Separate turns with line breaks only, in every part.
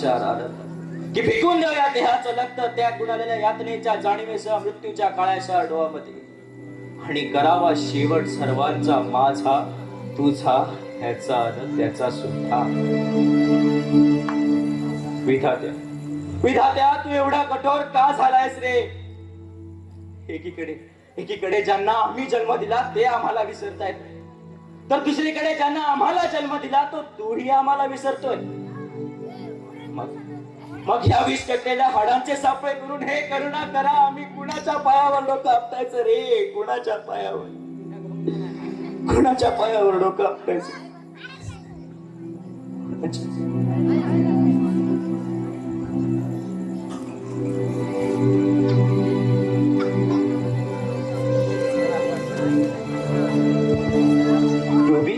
विचार आला की फेकून देऊया देहाचं लग्न त्या गुणालेल्या यातनेच्या जाणीवेसह मृत्यूच्या काळ्याशा डोळ्यामध्ये आणि करावा शेवट सर्वांचा माझा तुझा ह्याचा न त्याचा सुद्धा. विधात्या विधात्या तू एवढा कठोर का झालायस रे? एकीकडे ज्यांना आम्ही जन्म दिला ते आम्हाला विसरतायत, तर दुसरीकडे ज्यांना आम्हाला जन्म दिला तो तूही आम्हाला विसरतोय. मग ह्या विस्कटलेल्या हाडांचे सापळे करून हे करुणा करा आम्ही कुणाच्या पायावर डोकं आपटायचं रे? कुणाच्या पायावर डोकं आपटायचं? To be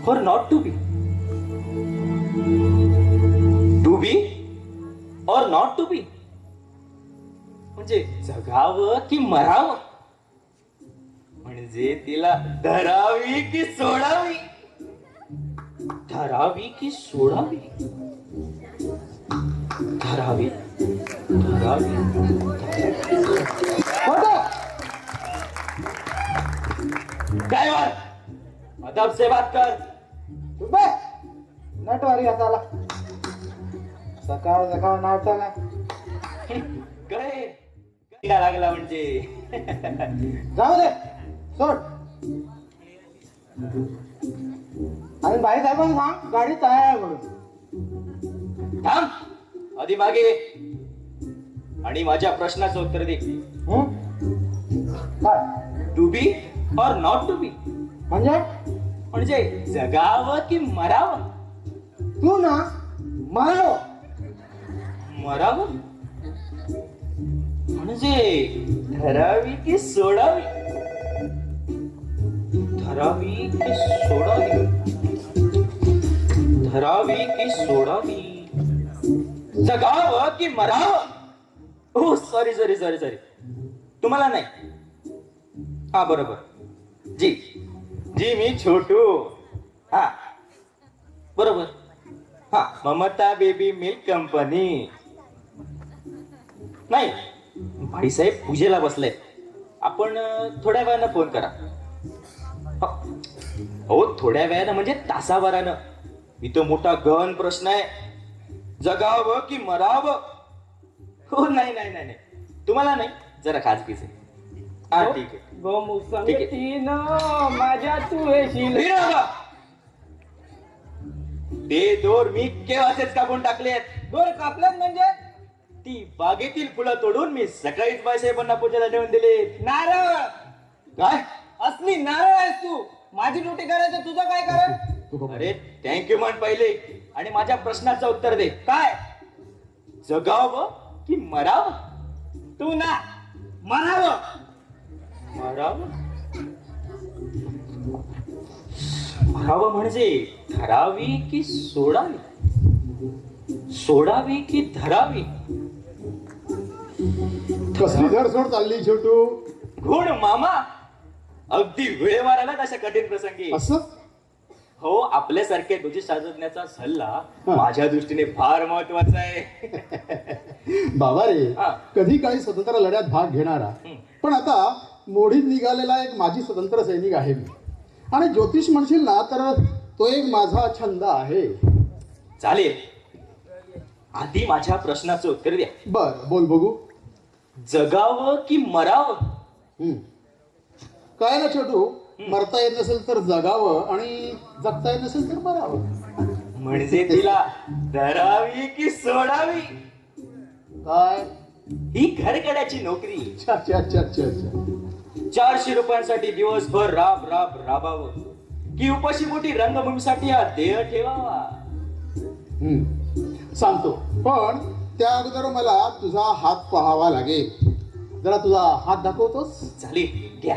or not to be? To be or not to be? म्हणजे जगावं की मरावं? म्हणजे तिला धरावी की सोडावी? धरावी की सोडावी? धरावी ड्राइवर अदब से बात कर.
नटवारी हाताला सकाळ सकाळ नाटक
काय लागला म्हणजे
जाऊ दे सोड. आणि बाई साहेबांना सांग गाडी तयार आहे म्हणून.
थांब आधी मागे आणि माझ्या प्रश्नाचं उत्तर दे.
काय
टू बी और नॉट टू बी?
म्हणजे
जगावं की मरावं?
तू ना मारो
मरावं म्हणजे धरावी की सोडावी? धरावी की सोडावी? धरावी की सोडावी? जगावं की मरावं? हो सॉरी तुम्हाला नाही. हा बरोबर जी मी छोटू. हा बरोबर. हा ममता बेबी मिल्क कंपनी. नाही भाईसाहेब पूजेला बसले, आपण थोड्या वेळानं फोन करा. हो थोड्या वेळानं म्हणजे तासाभरानं. इथं मोठा गहन प्रश्न आहे, जगावं की मरावं? हो नाही तुम्हाला नाही, जरा खाजगीच आहे. हा ठीक आहे.
माझ्या तू
ते दोर मी केव्हाचेच कापून टाकलेत.
दोर कापल्यात म्हणजे
ती बागेतील फुलं तोडून मी सकाळीच बाईसाहेबांना पूजेला नेऊन दिले.
नारळ
काय
असली नारळ आहेस तू? माझी ड्युटी करायचं तुझं काय कर?
अरे थँक्यू म्हण पहिले आणि माझ्या प्रश्नाचं उत्तर दे.
काय
जगावं की मरावं?
तू ना मरावं.
मरावं म्हणजे धरावी की सोडावी? सोडावी की धरावी?
कसली धरसोड चालली छोटू?
गुण मामा अगदी वेळेवर आला अशा कठीण प्रसंगी.
असं
हो आपल्यासारख्या ज्योतिषशास्त्रज्ञाचा सल्ला माझ्या दृष्टीने फार महत्वाचा आहे.
बाबा रे,
हा.
कधी काळी स्वतंत्र लढ्यात भाग घेणारा पण आता मोडीत निघालेला एक माजी स्वतंत्र सैनिक आहे मी. आणि ज्योतिष म्हणशील ना तर तो एक माझा छंद आहे.
चालेल, आधी माझ्या प्रश्नाचं उत्तर द्या.
बर बोल बघू.
जगावं की मरावं?
काय ना छोटू, मरता येत नसेल तर जगावं आणि जगता येत नसेल तर मरावं.
म्हणजे तिला धरावी की सोडावी?
काय
ही घरगड्याची नोकरी.
अच्छा अच्छा अच्छा अच्छा अच्छा.
400 रुपयांसाठी दिवसभर राबावं की उपाशी पोटी रंगभूमीसाठी हा देह ठेवावा?
सांगतो, पण त्या अगोदर मला तुझा हात पाहावा लागेल. जरा तुझा हात दाखवतोस?
चालेल घ्या.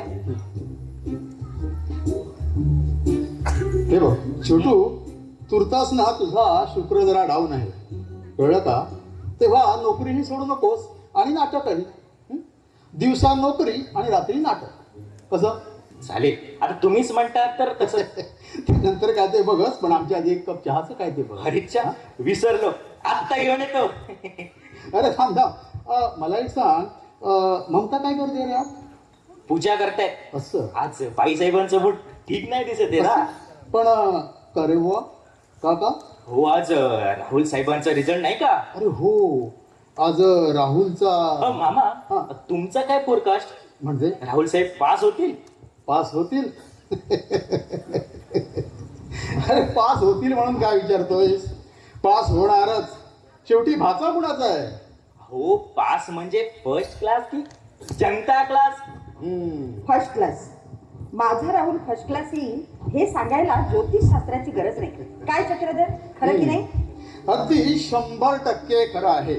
हे बघ छोटू, तुर्तास ना तुझा शुक्र जरा डाऊन आहे, कळलं का? तेव्हा नोकरीही सोडू नकोस आणि नाटकही. दिवसा नोकरी आणि रात्री नाटक. कसं?
चालेल, आता तुम्हीच म्हणतात तर तसं.
ते नंतर काय ते बघच, पण आमच्या आधी एक कप चहाचं काय ते बघ.
हरीच्या विसरलो, आत्ता घेऊन येतो.
अरे थांब थांब, मला एक सांग, ममता काय करते रे आज?
पूजा करतायत.
असं
आज बाईसाहेबांचं मूड ठीक नाही दिसत आहे ना.
पण करे बुवा का
हो, आज राहुल साहेबांचा रिझल्ट नाही का?
अरे हो, आज राहुलचा.
मामा,
हा.
तुमचा काय फोरकास्ट?
म्हणजे
राहुल साहेब पास होतील?
पास होतील? अरे पास होतील म्हणून काय विचारतोयस? पास होणारच, शेवटी भाचा कुणाचा आहे?
हो, पास म्हणजे फर्स्ट क्लास की जनता क्लास?
First class. माझा राहुल फर्स्ट क्लास येईल हे सांगायला ज्योतिषशास्त्राची गरज नाही. काय चक्रधर, खरं की नाही?
अगदी 100% खरं आहे.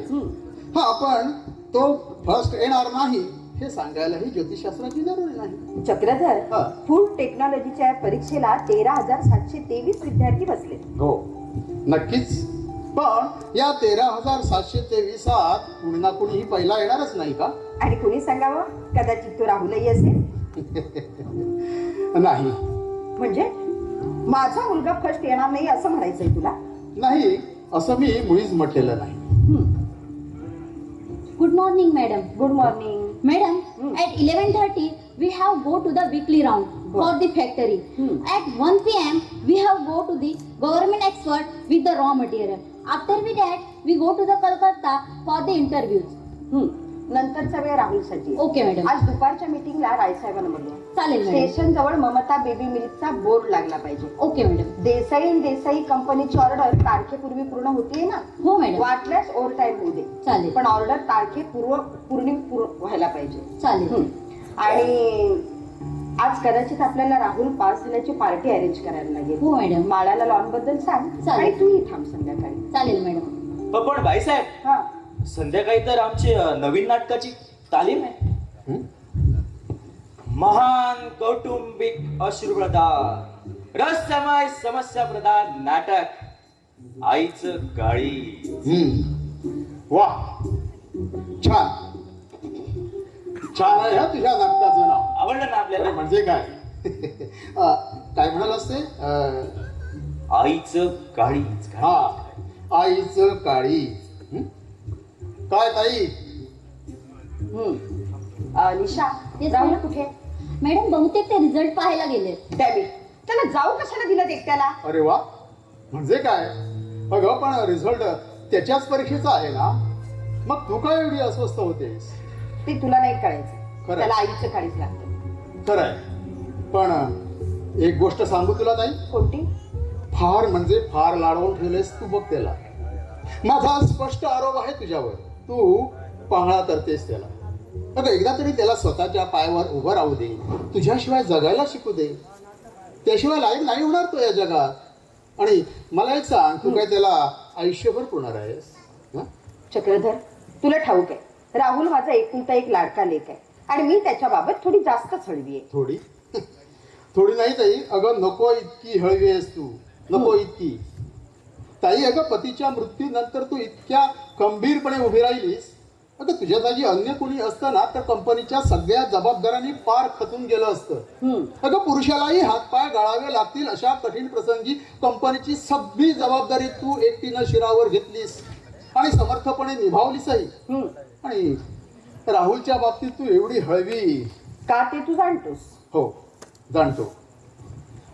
हा, पण तो फर्स्ट येणार नाही हे सांगायलाही ज्योतिषशास्त्राची जरुरी नाही.
चक्रधर,
हा.
फूड टेक्नॉलॉजीच्या परीक्षेला 13,723 विद्यार्थी बसले.
हो नक्कीच, पण या 13,723 कुणी ना कुणीही पहिला येणारच नाही का?
आणि कुणी सांगावं, कदाचित तो राहुलही असेल.
नाही
म्हणजे माझा मुलगा फर्स्ट येणार नाही असं म्हणायचंय तुला?
नाही, असं मी मुळीच म्हटलेलं नाही.
Good morning, madam.
Good morning.
Madam, at 11:30 we have go to the weekly round for the factory. At 1 p.m. we have go to the government expert with the raw material. After that we go to the Kolkata for the interviews.
नंतरचा वेळ राहुलसाठी.
Okay, madam.
आज दुपारच्या मीटिंगला रायसाहेबांना बोलवा.
चालेल madam.
Station जवळ Mamata baby मिल्कचा board लागला पाहिजे.
Okay, madam.
देसाई कंपनीची ऑर्डर तारखेपूर्वी पूर्ण होतीये ना?
हो madam.
वाटल्यास ओव्हर टाइम होऊ दे.
चालेल.
पण ऑर्डर पूर्ण व्हायला पाहिजे.
चालेल.
आणि आज कदाचित आपल्याला राहुल पास झाल्याची पार्टी अरेंज करायला लागेल.
हो मॅडम.
माळाला लॉन बद्दल सांग.
चालेल.
आणि तूही थांब संध्याकाळी.
चालेल madam.
पण बाईसाहेब,
हा,
संध्याकाळी तर आमची नवीन नाटकाची तालीम आहे. महान कौटुंबिक अश्रुप्रधान रहस्यमय समस्या प्रधान नाटक आईचं काळी.
वा, छान छान आहे हा तुझ्या नाटकाचं नाव.
आवडलं ना आपल्याला?
म्हणजे काय? काय म्हणालास ते?
आईचं काळी.
हा, आईचं काळी. काय ताई?
निशा,
Yes,
राहुल
ma'am.
कुठे?
मॅडम बहुतेक ते रिझल्ट पाहायला गेले.
डॅबिट, त्याला जाऊ कशाला दिलं एकट्याला?
अरे वा, म्हणजे काय? अगं पण रिझल्ट त्याच्याच परीक्षेचा आहे ना, मग तू काय एवढी अस्वस्थ होतेस?
ते तुला नाही कळायचं.
खरं.
त्याला आईचं काळीच लागतं.
खरंय, पण एक गोष्ट सांगू तुला ताई,
कोणती?
फार म्हणजे फार लाडवून ठेवलेस तू बघ त्याला. माझा स्पष्ट आरोप आहे तुझ्यावर. तू पाहणा करतेस त्याला. अगं एकदा तरी त्याला स्वतःच्या पायावर उभं राहू दे, तुझ्याशिवाय जगायला शिकू दे. त्याशिवाय लाईफ नाही होणार तो या जगात. आणि मला एक सांग, तू काय त्याला आयुष्यभर पुरणार आहेस?
चक्रधर, तुला ठाऊक आहे, राहुल माझा एकुलता एक लाडका लेक आहे आणि मी त्याच्याबाबत थोडी जास्तच हळवी आहे.
थोडी थोडी नाही ताई, अगं नको इतकी हळवी आहेस तू, नको इतकी. ताई, अगं पतीच्या मृत्यूनंतर तू इतक्या खंबीरपणे उभी राहिलीस. अगं तुझ्या जागी अन्य कोणी असतं ना तर कंपनीच्या सगळ्या जबाबदाऱ्यांनी पार खचून गेलं असतं. अगं पुरुषालाही हातपाय गाळावे लागतील अशा कठीण प्रसंगी कंपनीची सगळी जबाबदारी तू एकटीनं शिरावर घेतलीस आणि समर्थपणे निभावलीसही. आणि राहुलच्या बाबतीत तू एवढी हळवी
का ते तू जाणतोस?
हो, जाणतो.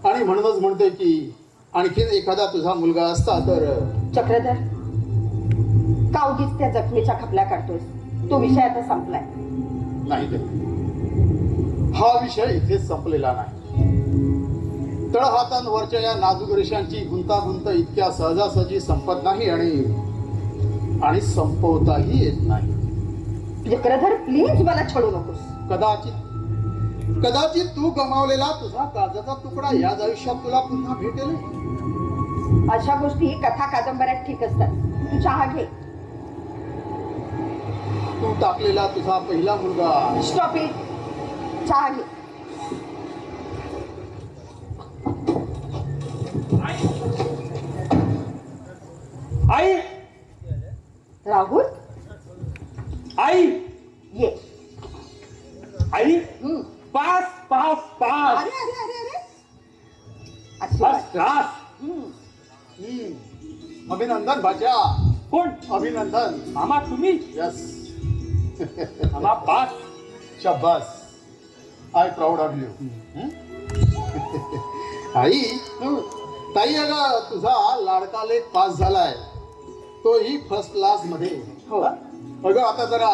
आणि म्हणूनच म्हणतोय की आणखीन एखादा तुझा मुलगा असता तर.
चक्रधर, का उगीच त्या जखमेच्या खपल्या काढतोस? तो विषय आता संपलाय.
नाही, हा विषय इथेच संपलेला नाही. तळहातांवरच्या या नाजूक रेषांची गुंतागुंत इतक्या सहजासहजी संपत नाही आणि संपवताही येत नाही.
चक्रधर, प्लीज मला छळू नकोस.
कदाचित तू गमावलेला तुझा काळजाचा तुकडा याच आयुष्यात तुला पुन्हा भेटेल.
अशा गोष्टी कथा कादंबऱ्यात ठीक असतात. तू चहा घे.
तू टाकलेला तुझा पहिला मुलगा.
Stop it. चहा घे.
आई,
राहुल,
आई,
ये.
आई, पास पास पास
अरे अरे अरे अरे अशी
फर्स्ट
बात.
क्लास.
अभिनंदन भाच्या,
कोण?
अभिनंदन.
मामा तुम्ही?
यस.
मामा पास.
शाबास. I proud of you. आई, ताई अगं तुझा लाडका लेख पास झालाय, तोही फर्स्ट क्लास मध्ये.
हो.
अगं आता जरा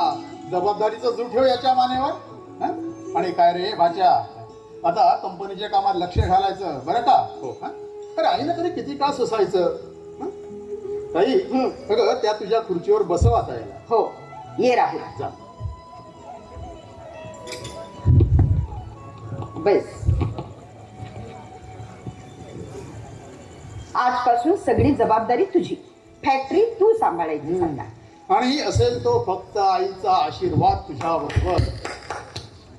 जबाबदारीचं जूट ठेव याच्या मानेवर. हं? आणि काय रे भाच्या, आता कंपनीच्या कामात लक्ष घालायचं बरं का. हं? अरे आईनं तरी किती तास असायचं. हं? ताई, अगं त्या तुझ्या खुर्चीवर बसव आता याला.
हो, ये राहुल,
जा.
बस. आजपासून सगळी जबाबदारी तुझी. फॅक्टरी तू सांभाळायची सांगा.
आणि असेल तो फक्त आईचा आशीर्वाद तुझ्या बरोबर.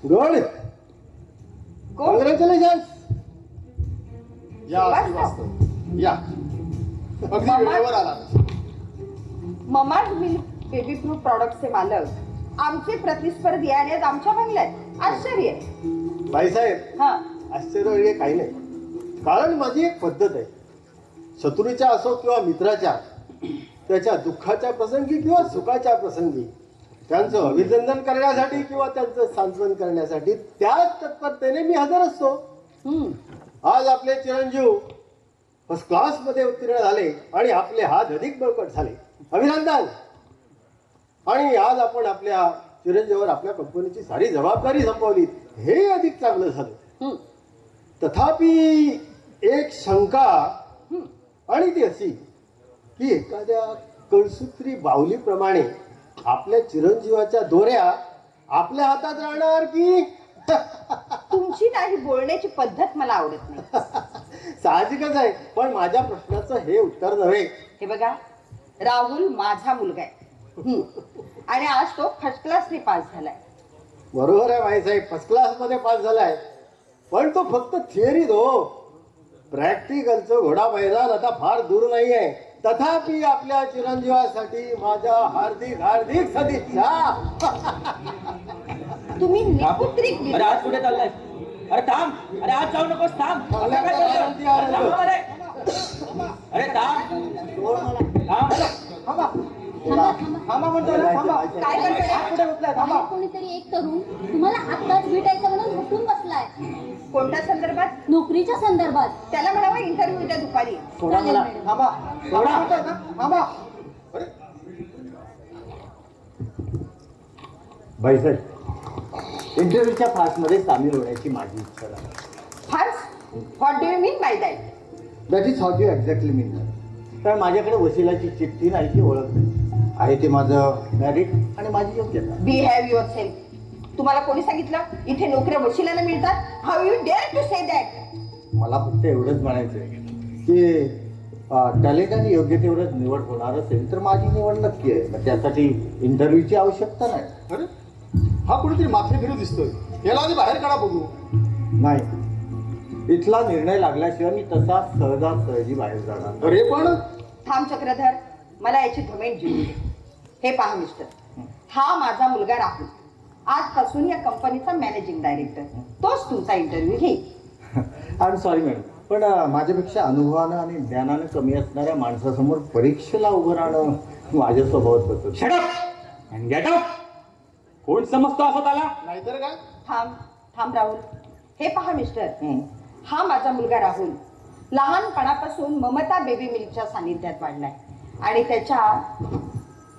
गुड.
कोण?
कॉंग्रॅच्युलेशन. या
श्रीवास्तव.
श्रीवास्तव, या. अगदी
मामा.
वेळेवर आला.
ममाज मिल्क बेबी प्रूफ प्रॉडक्टचे मालक आमचे प्रतिस्पर्धी आणि आज आमच्या बंगल्यात. आश्चर्य आहे.
बाईसाहेब,
हा,
आश्चर्य वगैरे काही नाही. कारण माझी एक पद्धत आहे. शत्रूच्या असो किंवा मित्राच्या, त्याच्या दुःखाच्या प्रसंगी किंवा सुखाच्या प्रसंगी त्यांचं अभिनंदन करण्यासाठी किंवा त्यांचं सांत्वन करण्यासाठी त्याच तत्परतेने मी हजर असतो. आज आपले चिरंजीव फर्स्ट क्लासमध्ये उत्तीर्ण झाले आणि आपले हात अधिक बळकट झाले. अभिनंदन. आणि आज आपण आपल्या चिरंजीवावर आपल्या कंपनीची सारी जबाबदारी संपवली, हे अधिक चांगलं झालं. तथापि एक शंका, आणि ती अशी की एखाद्या कळसूत्री बाहुलीप्रमाणे आपल्या चिरंजीवाच्या दोऱ्या आपल्या हातात राहणार की
तुमची नाही बोलण्याची पद्धत मला आवडत नाही.
साहजिकच आहे, पण माझ्या प्रश्नाचं हे उत्तर नव्हे.
हे बघा, राहुल माझा मुलगा आहे. आणि आज तो फर्स्ट क्लासने पास झालाय.
बरोबर आहे बाईसाहेब, फर्स्ट क्लासमध्ये पास झालाय, पण तो फक्त थिअरी हो. प्रॅक्टिकलचं घोडा मैदान आता फार दूर नाही आहे. तथापि आपल्या चिरंजीवासाठी माझ्या हार्दिक हार्दिक सदिच्छा.
तुम्ही निपुत्रिक
अरे आज कुठे चाललाय? अरे थांब. अरे आज जाऊ नकोस. थांब. अरे काय चाललंय? अरे थांब, अरे. अरे थांब. थांब.
थांबा म्हणतो ना, थांबा. काय करतोय? कुठे उठलाय? थांबा.
बाहेर कोणीतरी एक तरुण तुम्हाला आत्ताच भेटायचं म्हणून उठून बसलाय.
कोणत्या संदर्भात?
नोकरीच्या संदर्भात.
त्याला म्हणावं इंटरव्ह्यू उद्या दुपारी.
सोडा मला.
थांबा.
सोडा.
थांबा. अरे
बाईसाहेब, इंटरव्ह्यूच्या फासमध्ये सामील होण्याची माझी इच्छा आहे.
Farce? What do you mean by that?
That is what you exactly mean. कारण माझ्याकडे वशिलाची चिठ्ठी नाही की ओळख नाही. आहे ते माझं मॅरिट आणि माझी योग्यता.
Behave yourself. तुम्हाला कोणी सांगितलं इथे नोकऱ्या वशिलाने मिळतात? How you dare to say that?
मला फक्त एवढंच म्हणायचं आहे की टॅलेंट आणि योग्यतेवरच निवड होणार असेल तर माझी निवड नक्की आहे. मग त्यासाठी इंटरव्ह्यूची आवश्यकता नाही.
अरे हा कुठेतरी माथेफिरू दिसतोय. याला आधी बाहेर काढा बघू.
नाही, इथला निर्णय लागल्याशिवाय मी तसा सहजासहजी बाहेर जाणार नाही.
अरे पण
थांब चक्रधर, मला याची धमेंट जीव दे. हे पहा मिस्टर, हा माझा मुलगा राहुल आजपासून या कंपनीचा मॅनेजिंग डायरेक्टर. तोच तुमचा इंटरव्ह्यू घेईल.
आय एम सॉरी मॅडम, पण माझ्यापेक्षा अनुभवानं आणि ज्ञानानं कमी असणाऱ्या माणसासमोर परीक्षेला उभं राहणं माझ्या स्वभावात बसत.
Shut up and get out. कोण समजतो असं त्याला?
नाहीतर काय.
थांब थांब राहुल, हे पहा मिस्टर, हा माझा मुलगा राहुल लहानपणापासून ममता बेबी मिल्कच्या सानिध्यात वाढलाय आणि त्याच्या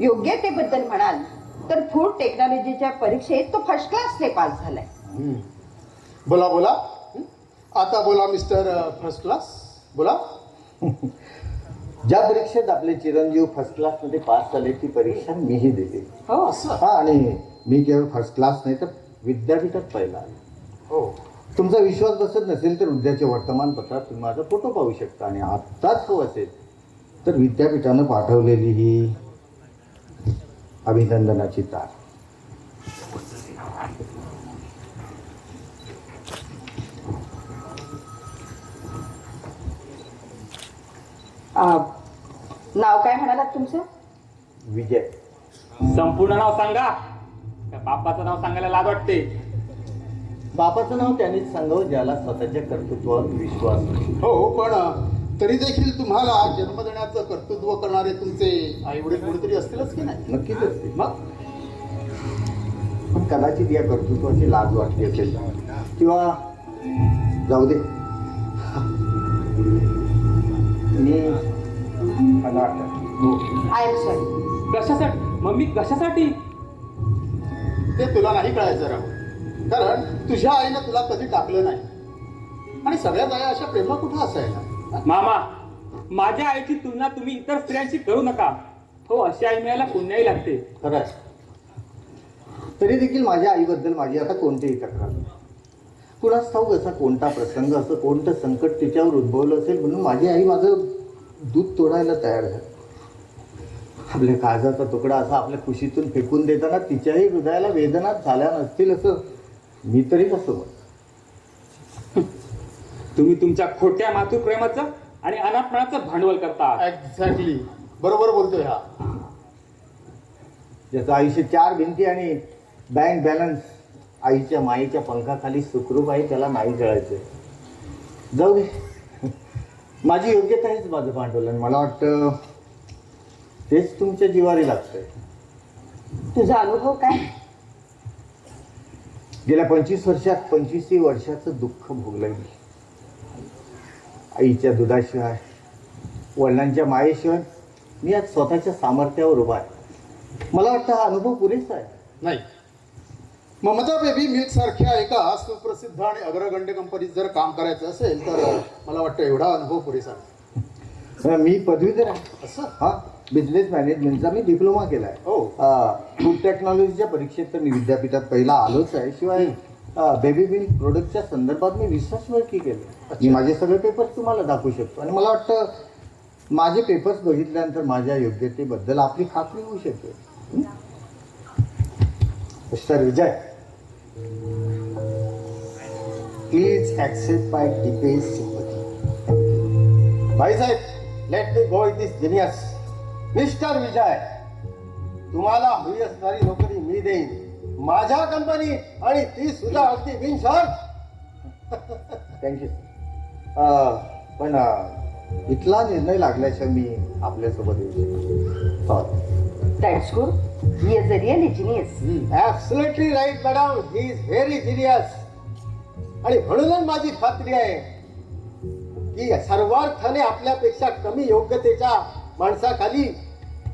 योग्यतेबद्दल म्हणाल तर फूड टेक्नॉलॉजीच्या परीक्षेत तो फर्स्ट क्लासने पास झालाय.
बोला बोला. आता बोला मिस्टर फर्स्ट क्लास, बोला.
ज्या परीक्षेत आपले चिरंजीव फर्स्ट क्लासमध्ये पास झाले ती परीक्षा मीही देते.
हो
असं.
हा, आणि मी केवळ फर्स्ट क्लास नाही तर विद्यापीठात पहिला आहे.
हो.
तुमचा विश्वास बसत नसेल तर उद्याच्या वर्तमानपत्रात तुम्ही माझा फोटो पाहू शकता. आणि आत्ताच हो असेल तर विद्यापीठानं पाठवलेली ही अभिनंदनाची तार.
नाव काय म्हणालात तुमचं?
विजय.
संपूर्ण नाव सांगा. त्या बापाचं नाव सांगायला लाज वाटते.
बापाचं नाव त्यानेच सांगावं ज्याला स्वतःच्या कर्तृत्वावर विश्वास आहे.
हो, पण तरी देखील तुम्हाला जन्म देण्याचं कर्तृत्व करणारे तुमचे आई वडील कोणीतरी असतीलच की नाही?
नक्कीच असते.
मग
पण कदाचित या कर्तृत्वाची लाज वाटली असेल किंवा जाऊ दे मी अनाथ आहे.
I am sorry.
कशासाठी मम्मी, कशासाठी?
ते तुला नाही कळायचं राहुल, कारण तुझ्या आईनं तुला कधी टाकलं नाही आणि सगळ्याच आया अशा प्रेमा कुठं असायला.
मामा, माझ्या आईची तुलना तुम्ही इतर स्त्रियांशी करू नका. हो, अशी आई मिळायला पुण्याही लागते.
खरं आहे. तरी देखील माझ्या आईबद्दल माझी आता कोणतीही तक्रार नाही. कुणास ठाऊक असा कोणता प्रसंग, असं कोणतं संकट तिच्यावर उद्भवलं असेल म्हणून माझी आई माझं दूध तोडायला तयार झाली. आपल्या काळजाचा तुकडा असा आपल्या कुशीतून फेकून देताना तिच्याही हृदयाला वेदना झाल्या नसतील असं मी तरी कसं म्हणतो.
तुम्ही तुमच्या खोट्या मातृप्रेमाचं आणि अनाथपणाचं भांडवल करता आहात.
एक्झॅक्टली, बरोबर बोलतोय हा.
ज्याचं आयुष्य 4 भिंती आणि बँक बॅलन्स आईच्या माईच्या पंखाखाली सुखरूप आहे त्याला नाही कळायचं. जाऊ दे, माझी योग्यता हेच माझं भांडवल. मला वाटतं तेच तुमच्या जिवारी लागतंय.
तुझा अनुभव काय?
गेल्या 25 वर्षात 25 वर्षाचं दुःख भोगलं मी. आईच्या दुधाशिवाय, वडिलांच्या मायेशिवाय मी आज स्वतःच्या सामर्थ्यावर उभा आहे. मला वाटतं हा अनुभव पुरेसा आहे.
नाही, ममता बेबी मिल्क सारख्या एका सुप्रसिद्ध आणि अग्रगण्य कंपनीत जर काम करायचं असेल तर मला वाटतं एवढा अनुभव पुरेसा आहे.
मी पदवीधर आहे.
असं?
हा, बिझनेस मॅनेजमेंटचा मी डिप्लोमा केला आहे.
हो.
फूड टेक्नॉलॉजीच्या परीक्षेत तर मी विद्यापीठात पहिला आलोच आहे. शिवाय बेबी मिल्क प्रोडक्टच्या संदर्भात मी रिसर्च वर्क केले. मी माझे सगळे पेपर्स तुम्हाला दाखवू शकतो आणि मला वाटतं माझे पेपर्स बघितल्यानंतर माझ्या योग्यतेबद्दल आपली खात्री होऊ शकेल. Mister Vijay, please accept my deepest sympathy. भाईसाहेब, let me go with this genius. Mister Vijay, तुम्हाला हवी असणारी नोकरी मी देईन, माझ्या कंपनीत, आणि ती सुद्धा अगदी बिनशर्त. थँक्यू. पण इथला निर्णय लागल्याशिवाय मी आपल्यासोबत येऊ शकतो.
That's good. He is a really genius.
Absolutely right madam, he is very genius. आणि म्हणूनच माझी खात्री आहे की सर्वार्थाने आपल्यापेक्षा कमी योग्यतेच्या माणसाखाली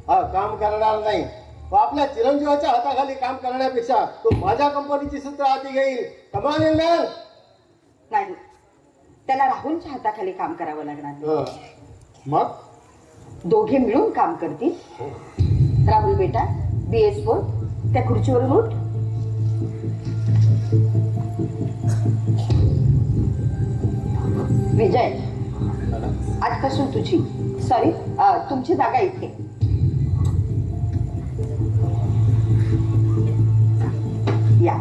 काम करणार नाही. व आपल्या चिरंजीवाच्या हाताखाली काम करण्यापेक्षा तो माझ्या कंपनीची सूत्र हाती घेईल. कमान मॅन.
नाही, त्याला राहुलच्या हाताखाली काम करावं लागणार.
मग
दोघे मिळून काम करतील. राहुल बेटा, BS4 त्या खुर्चीवरून उठ. विजय, आजपासून तुमची जागा इथे. या.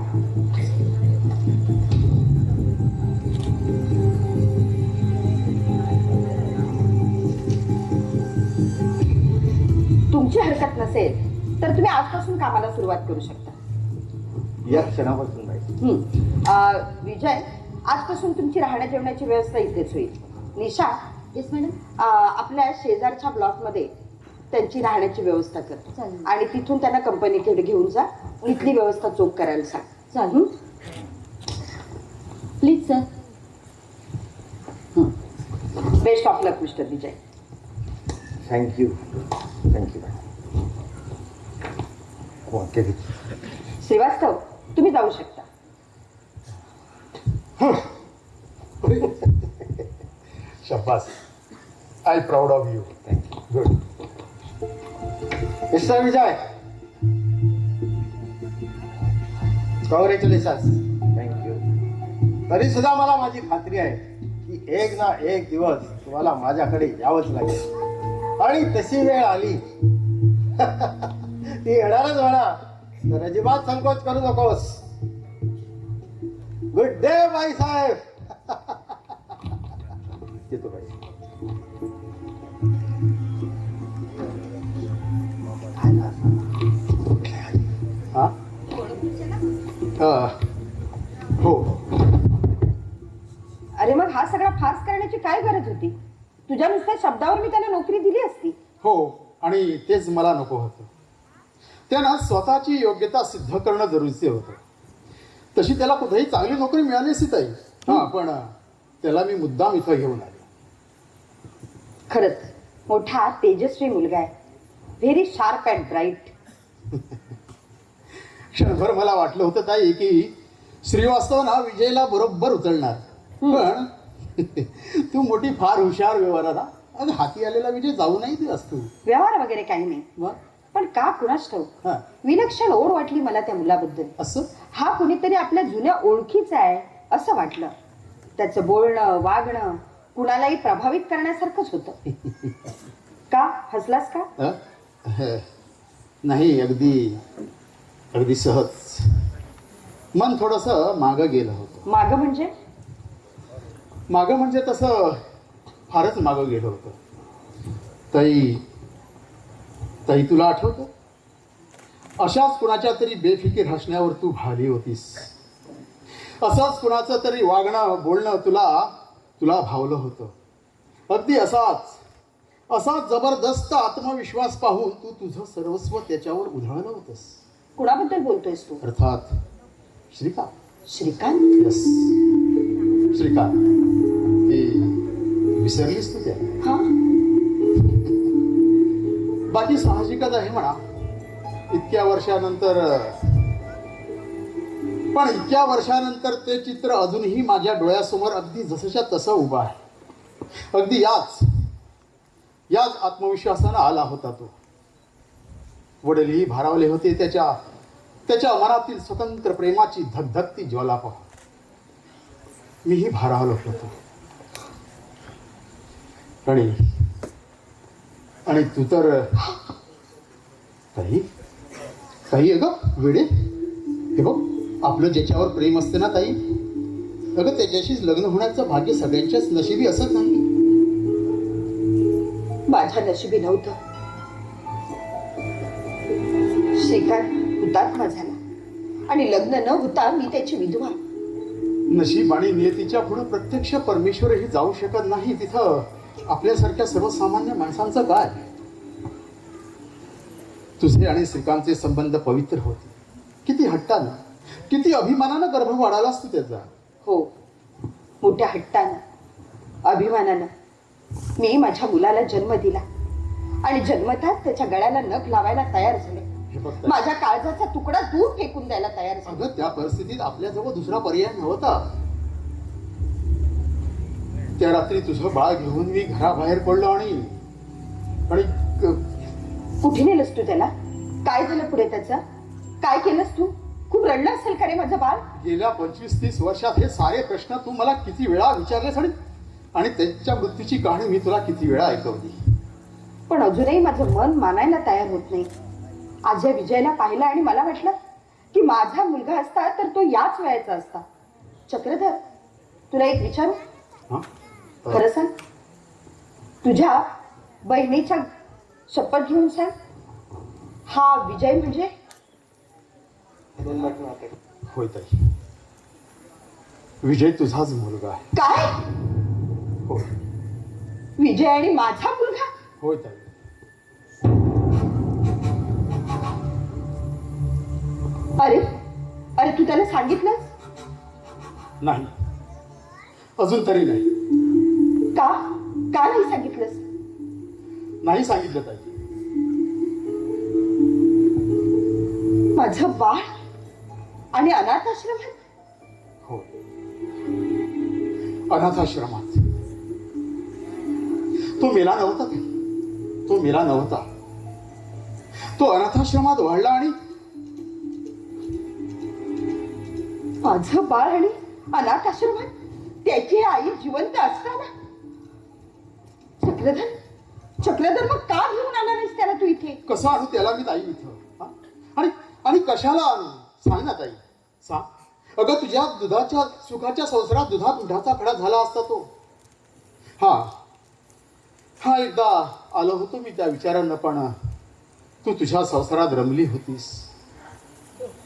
तुमची हरकत नसेल तर तुम्ही आजपासून कामाला सुरुवात करू शकता.
या क्षणापासून नाही.
विजय, आजपासून तुमची राहण्या जेवणाची व्यवस्था इथेच होईल. निशा,
येस मॅडम.
आपल्या शेजारच्या ब्लॉकमध्ये त्यांची राहण्याची व्यवस्था कर.
चालेल.
आणि तिथून त्यांना कंपनीकडे घेऊन जा. इथली व्यवस्था चोख करायला सांग.
चालेल. Please sir.
Best of luck mister Vijay.
Thank you. Thank you.
Shrivastava, तुम्ही जाऊ शकता.
शाबास. I proud of you. Good.
Mister Vijay, congratulations. Thank you. तरी सुद्धा मला माझी खात्री आहे की एक ना एक दिवस तुम्हाला माझ्याकडे यावंच लागेल. आणि तशी वेळ आली ती येणारच होणार. तर अजिबात संकोच करू नकोस. गुड डे बाईसाहेब. येतो बाई.
हा? हो.
तुझ्या नुसत्या शब्दावर मी त्याला नोकरी दिली असती.
हो, आणि तेच मला नको होतं. त्यानं स्वतःची योग्यता सिद्ध करणं जरुरीचं होतं. तशी त्याला कुठेही चांगली नोकरी मिळाली असती ताई. हां, पण त्याला मी मुद्दाम इथं घेऊन आलो.
खरंच मोठा तेजस्वी मुलगा आहे. Very sharp and bright.
क्षणभर मला वाटलं होतं ताई की श्रीवास्तव ना विजयला बरोबर उचलणार, पण तू मोठी फार हुशार व्यवहाराला. अगं हाती आलेला विजय जाऊ नाही दिलास तू.
व्यवहार वगैरे काही नाही,
मग
पण का कुणास ठाऊक
हां,
विलक्षण ओढ वाटली मला त्या मुलाबद्दल.
असं
हा कुणीतरी आपल्या जुन्या ओळखीचा आहे असं वाटलं. त्याचं बोलणं वागणं कुणालाही प्रभावित करण्यासारखंच होतं. का हसलास का?
नाही, अगदी अगदी सहज. मन थोडंसं मागं गेलं होतं.
मागं म्हणजे?
मागं म्हणजे तसं फारच मागं गेलं होतं. ताई ताई, तुला आठवतं अशाच कुणाच्या तरी बेफिकीर हसण्यावर तू भाली होतीस. असंच कुणाचं तरी वागणं बोलणं तुला तुला भावलं होतं. अगदी असाच जबरदस्त आत्मविश्वास पाहून तू तुझं सर्वस्व त्याच्यावर उधळलं होतंस.
कुणाबद्दल बोलतोयस तू?
अर्थात श्रीकांत.
श्रीकांत?
यस, श्रीकांत. ते विसरलीस तू त्या?
हा,
बाकी साहजिकच आहे म्हणा. इतक्या वर्षानंतर ते चित्र अजूनही माझ्या डोळ्यासमोर अगदी जसंच्या तसं उभं आहे. अगदी याच आत्मविश्वासानं आला होता तो. वडीलही भारावले होते त्याच्या मनातील स्वतंत्र प्रेमाची धगधगती ज्वाला पाहून. मीही भारावलो होतो. आणि तू तर काही अगं वेडे, हे बघ, आपलं ज्याच्यावर प्रेम असते ना ताई, अगं त्याच्याशीच लग्न होण्याचं भाग्य सगळ्यांच्याच नशिबी असत नाही.
माझ्या नशिबी नव्हतं. श्रीकांत हुतात्मा झाला आणि लग्न न होता मी त्याची विधवा.
नशीब आणि नियतीच्या पुढे प्रत्यक्ष परमेश्वरही जाऊ शकत नाही. तिथं आपल्यासारख्या सर्वसामान्य माणसांचं काय? तुझे आणि श्रीकांतचे संबंध पवित्र होते. किती हट्टानं, किती अभिमानानं गर्भ वाढालास तू त्याचा.
हो, मोठ्या हट्टानं, अभिमानानं मी माझ्या मुलाला जन्म दिला आणि जन्मताच त्याच्या गळ्याला नख लावायला तयार झाले.
हे बघ ताई,
माझ्या काळजाचा तुकडा दूर फेकून द्यायला तयार झाले.
अगं त्या परिस्थितीत आपल्याजवळ दुसरा पर्याय नव्हता. त्या रात्री तुझं बाळ घेऊन मी घराबाहेर पडलो आणि
कुठे नेलंस तू त्याला? काय झालं पुढे त्याचं? काय केलंस तू? खूप रडलं असेल का रे माझं बाळ?
गेल्या 25-30 वर्षात हे सारे प्रश्न तू मला किती वेळा विचारलेस आणि त्यांच्या मृत्यूची कहाणी मी तुला किती वेळा ऐकवली.
पण अजूनही माझं मन मानायला तयार होत नाही. आज या विजयला पाहिलं आणि मला वाटलं की माझा मुलगा असता तर तो याच वयाचा असता. चक्रधर, तुला एक विचारू?
हा?
खरं सांग, तुझ्या बहिणीच्या शपथ घेऊन सांग, हा विजय म्हणजे?
होय ताई, विजय तुझाच मुलगा आहे.
काय?
होय
विजय आणि माझा मुलगा?
होय ताई.
अरे अरे, तू त्याला सांगितलंस?
नाही, अजून तरी नाही.
का का नाही सांगितलंस?
नाही सांगितलं ताई.
माझं बाळ आणि अनाथ आश्रमात?
हो, अनाथाश्रमात. तो मेला नव्हता ताई, तो मेला नव्हता. तो अनाथाश्रमात वाढला आणि
माझं बाळ आणि अनाथ आश्रमात त्याची आई जिवंत असताना? चक्रधर, मग का घेऊन आला नाहीस त्याला तू इथे?
कसं आणू त्याला मी ताई इथं? हा? आणि कशाला आणू? सांग ना ताई, सांग. अगं तुझ्या दुधाच्या सुखाच्या संसारात दुधात दुधाचा खडा झाला असता तो. हा एकदा आलो होतो मी त्या विचारानं, पण तू तुझ्या संसारात रमली होतीस,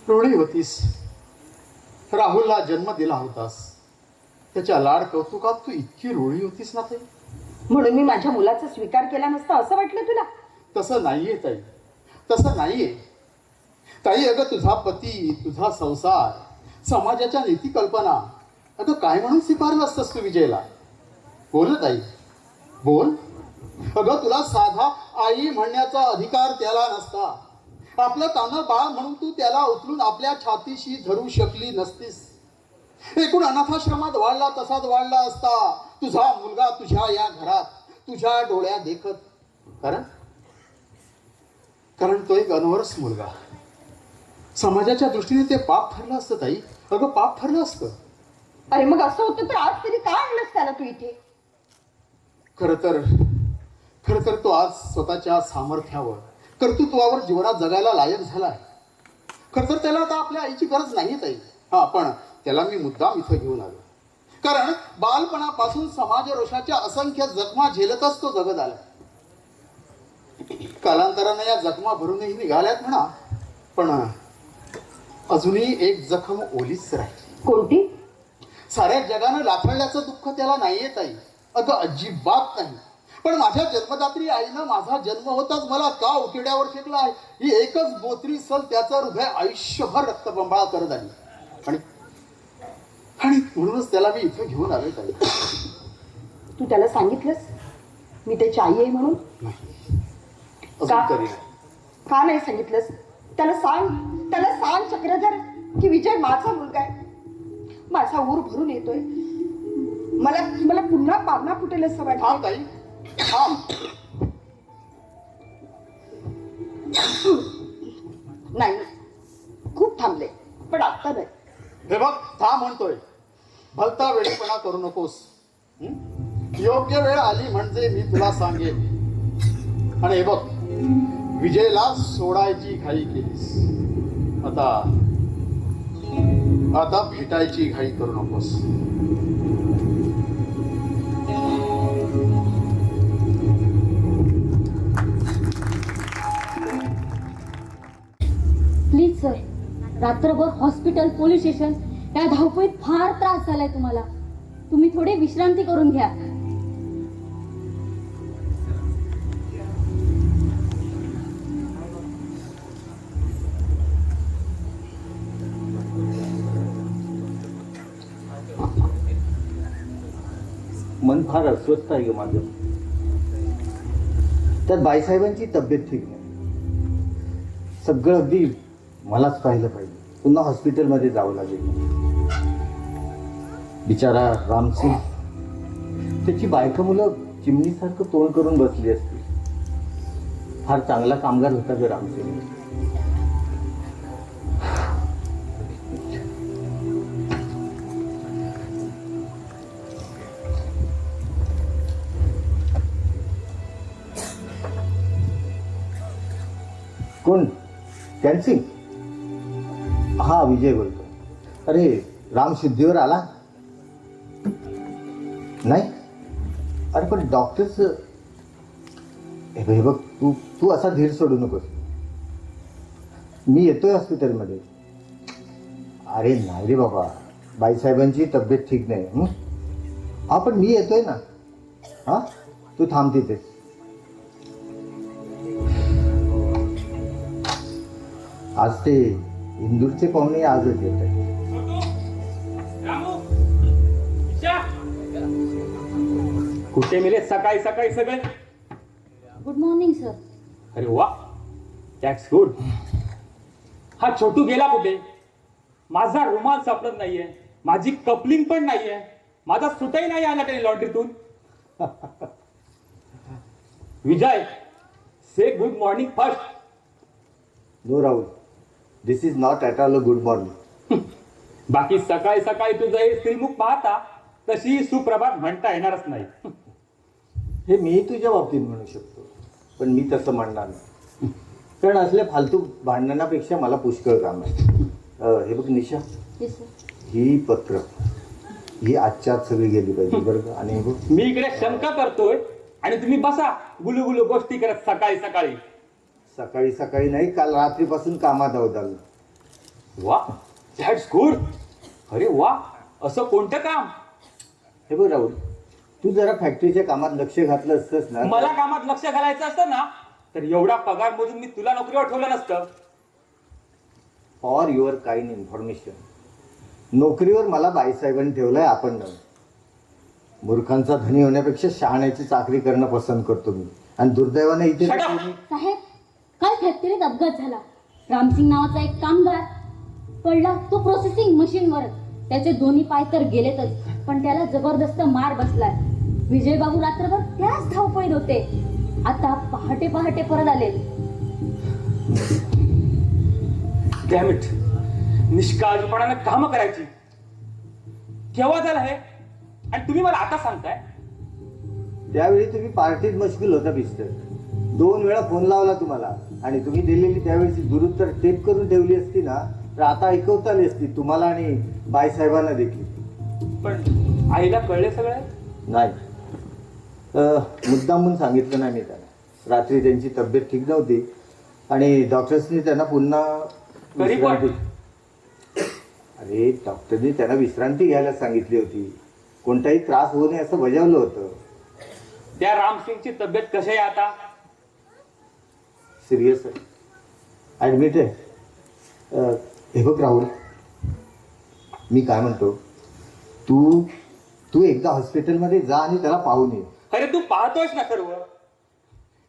रुळली होतीस. राहुलला जन्म दिला होतास, त्याच्या लाड कौतुकात तू इतकी रुळली होतीस ना ताई.
म्हणून मी माझ्या मुलाचा स्वीकार केला नसता असं वाटलं तुला?
तसं नाहीये ताई, तसं नाहीये ताई. अगं तुझा पती, तुझा संसार, समाजाच्या नीती कल्पना अगं काय म्हणून स्वीकारलं असतंस तू विजयला? बोल ना ताई, बोल. अगं तुला साधा आई म्हणण्याचा अधिकार त्याला नसता. आपलं तानं बाळ म्हणून तू त्याला उचलून आपल्या छातीशी धरू शकली नसतीस. एकूण अनाथाश्रमात वाढला तसाच वाढला असता तुझा मुलगा तुझ्या या घरात, तुझ्या डोळ्या देखत. कारण तो एक अनवरस मुलगा. समाजाच्या दृष्टीने ते पाप ठरलं असतं ताई. अगं पाप ठरलं असतं.
अरे मग असं होतं तर आज तरी का आणलंस त्याला तू इथे?
खर तर तो आज स्वतःच्या सामर्थ्यावर, कर्तृत्वावर जीवनात जगायला लायक झालाय. खर तर त्याला आता आपल्या आईची गरज नाही ताई. हा, पण त्याला मी मुद्दाम इथं घेऊन आलो कारण बालपणापासून समाज रोषाच्या असंख्य जखमा झेलतच तो जगत आला. कालांतरानं या जखमा भरूनही निघाल्यात म्हणा, पण अजूनही एक जखम ओलीच राहिली.
कोणती?
साऱ्या जगानं लाथळल्याचं दुःख त्याला नाही येत आई. अगं अजिबात नाही. पण माझ्या जन्मदात्री आईनं माझा जन्म होताच मला का उकिड्यावर फेकला आहे ही एकच बोत्री सल त्याचं हृदय आयुष्यभर रक्तबंबाळ करत आली. आणि म्हणूनच त्याला मी इथं घेऊन आलोय ताई.
तू त्याला सांगितलंस मी त्याची आई आहे म्हणून?
नाही, अजून
का?
तरी नाही.
का नाही सांगितलंस? त्याला सांग चक्रधर की विजय माझा मुलगा आहे. माझा ऊर भरून येतोय. मला पुन्हा पावना फुटेल असं वाटतं.
थांब ताई, थांब.
नाही, खूप थांबले, पण आता नाही.
हे बघ, थांब म्हणतोय. भलता वेळीपणा करू नकोस. योग्य वेळ आली म्हणजे मी तुला सांगेन. आणि हे बघ, विजयला सोडायची घाई केलीस. आता भेटायची घाई करू नकोस.
प्लीज सर, रात्रभर हॉस्पिटल, पोलीस स्टेशन या धावपळीत फार त्रास झालाय तुम्हाला. तुम्ही थोडी विश्रांती करून घ्या.
मन फार अस्वस्थ आहे ग माझं. त्यात बाईसाहेबांची तब्येत ठीक नाही. सगळं अगदी मलाच पाहिलं पाहिजे. पुन्हा हॉस्पिटलमध्ये जावं लागेल. बिचारा रामसिंग, त्याची बायका मुलं चिमणीसारखं तोंड करून बसली असती. फार चांगला कामगार होता ग रामसिंग. कोण? कॅन्सिंग? हा, विजय बोलतो. अरे, राम शुद्धीवर आला नाही? अरे पण डॉक्टर्स, हे बघ, तू असा धीर सोडू नकोस. मी येतोय हॉस्पिटलमध्ये. अरे नाही रे बाबा, बाईसाहेबांची तब्येत ठीक नाही. हा, पण मी येतोय ना. हा, तू थांब तिथेच. आज ते इंदूरचे पाहुणे आजच येत आहेत.
कुठे मिले सकाळी सकाळी सगळे?
Good morning sir.
अरे वा, दॅट्स गुड. हा छोटू गेला कुठे? माझा रुमाल सापडत नाहीये, माझी कपलिंग पण नाहीये, माझा सुटही नाही आला त्याने लॉन्ड्रीतून. Vijay, say good morning first.
No Rahul, this is not at all a good morning.
बाकी सकाळी सकाळी तुझं हे श्रीमुख पाहता तशी सुप्रभात म्हणता येणारच नाही.
हे मीही तुझ्या बाबतीत म्हणू शकतो, पण मी तसं म्हणणार नाही. कारण असल्या फालतू भांडणापेक्षा मला पुष्कळ काम आहे. हे बघ निशा,
येस सर.
ही पत्र ही आजच्या आज सगळी गेली पाहिजे बरं का. आणि हे बघ,
मी इकडे शंका करतोय आणि तुम्ही बसा गुलू गोष्टी करत सकाळी सकाळी.
सकाळी सकाळी नाही, काल रात्रीपासून कामात आहोत आम्ही.
वा, दॅट्स गुड. अरे वा, असं कोणतं काम?
हे बघ राहुल, तू जरा फॅक्टरीच्या कामात लक्ष घातलं असतंस ना.
मला कामात लक्ष घालायचं असतं ना तर एवढा पगार मोजून मी तुला नोकरीवर ठेवलं नसतं.
फॉर युअर काइंड इन्फॉर्मेशन, नोकरीवर मला बाईसाहेबांनी ठेवलंय, आपण नव्हे. मूर्खांचा धनी होण्यापेक्षा शहाण्याची चाकरी करणं पसंत करतो मी. आणि दुर्दैवाने इथे
Shut up!
साहेब, काल फॅक्टरीत अपघात झाला. रामसिंग नावाचा एक कामगार पडला, तो प्रोसेसिंग मशीनवरच. त्याचे दोन्ही पाय तर गेलेतच, पण त्याला जबरदस्त मार बसलाय. विजयबाबू रात्रभर त्याच धावपळीत होते. आता पहाटे पहाटे परत आले.
Damn it. निष्काळजीपणानं काम करायची. केव्हा झालं हे आणि तुम्ही मला आता सांगताय?
त्यावेळी तुम्ही पार्टीत मशगूल होता मिस्टर. 2 वेळा फोन लावला तुम्हाला आणि तुम्ही दिलेली त्यावेळेची दुरुत्तर टेप करून ठेवली असती ना तर आता ऐकवता आली असती तुम्हाला आणि बाईसाहेबांना देखील.
पण आईला कळले सगळे?
नाही, मुद्दामून सांगितलं नाही मी त्यांना. रात्री त्यांची तब्येत ठीक नव्हती आणि डॉक्टर्सनी त्यांना पुन्हा
तरी पण?
अरे डॉक्टरनी त्यांना विश्रांती घ्यायला सांगितली होती. कोणताही त्रास होऊ नये असं बजावलं होतं.
त्या रामसिंगची तब्येत कशी आहे आता?
सिरियस आहे, ॲडमिट आहे. हे बघ राहुल, मी काय म्हणतो, तू तू एकदा हॉस्पिटलमध्ये जा आणि त्याला पाहून ये.
अरे तू पाहतोयस ना सर्व.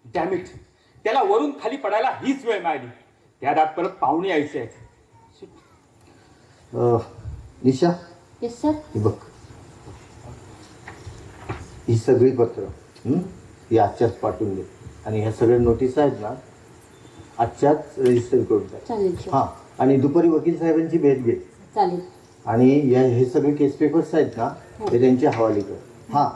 डॅमिट, त्याला वरून खाली पडायला हीच वेळ मिळाली. त्या दात परत पाहुणे यायचे आहेत.
निशा,
येस सर.
हे बघ, ही सगळी पत्र ही आजच्याच पाठवून दे आणि ह्या सगळ्या नोटीस आहेत ना आजच्याच रजिस्टर करून द्या.
चालेल सर.
हां, आणि दुपारी वकील साहेबांची भेट घे
चालेल.
आणि हे सगळे केस पेपर्स आहेत ना ते त्यांच्या हवाली कर. हां,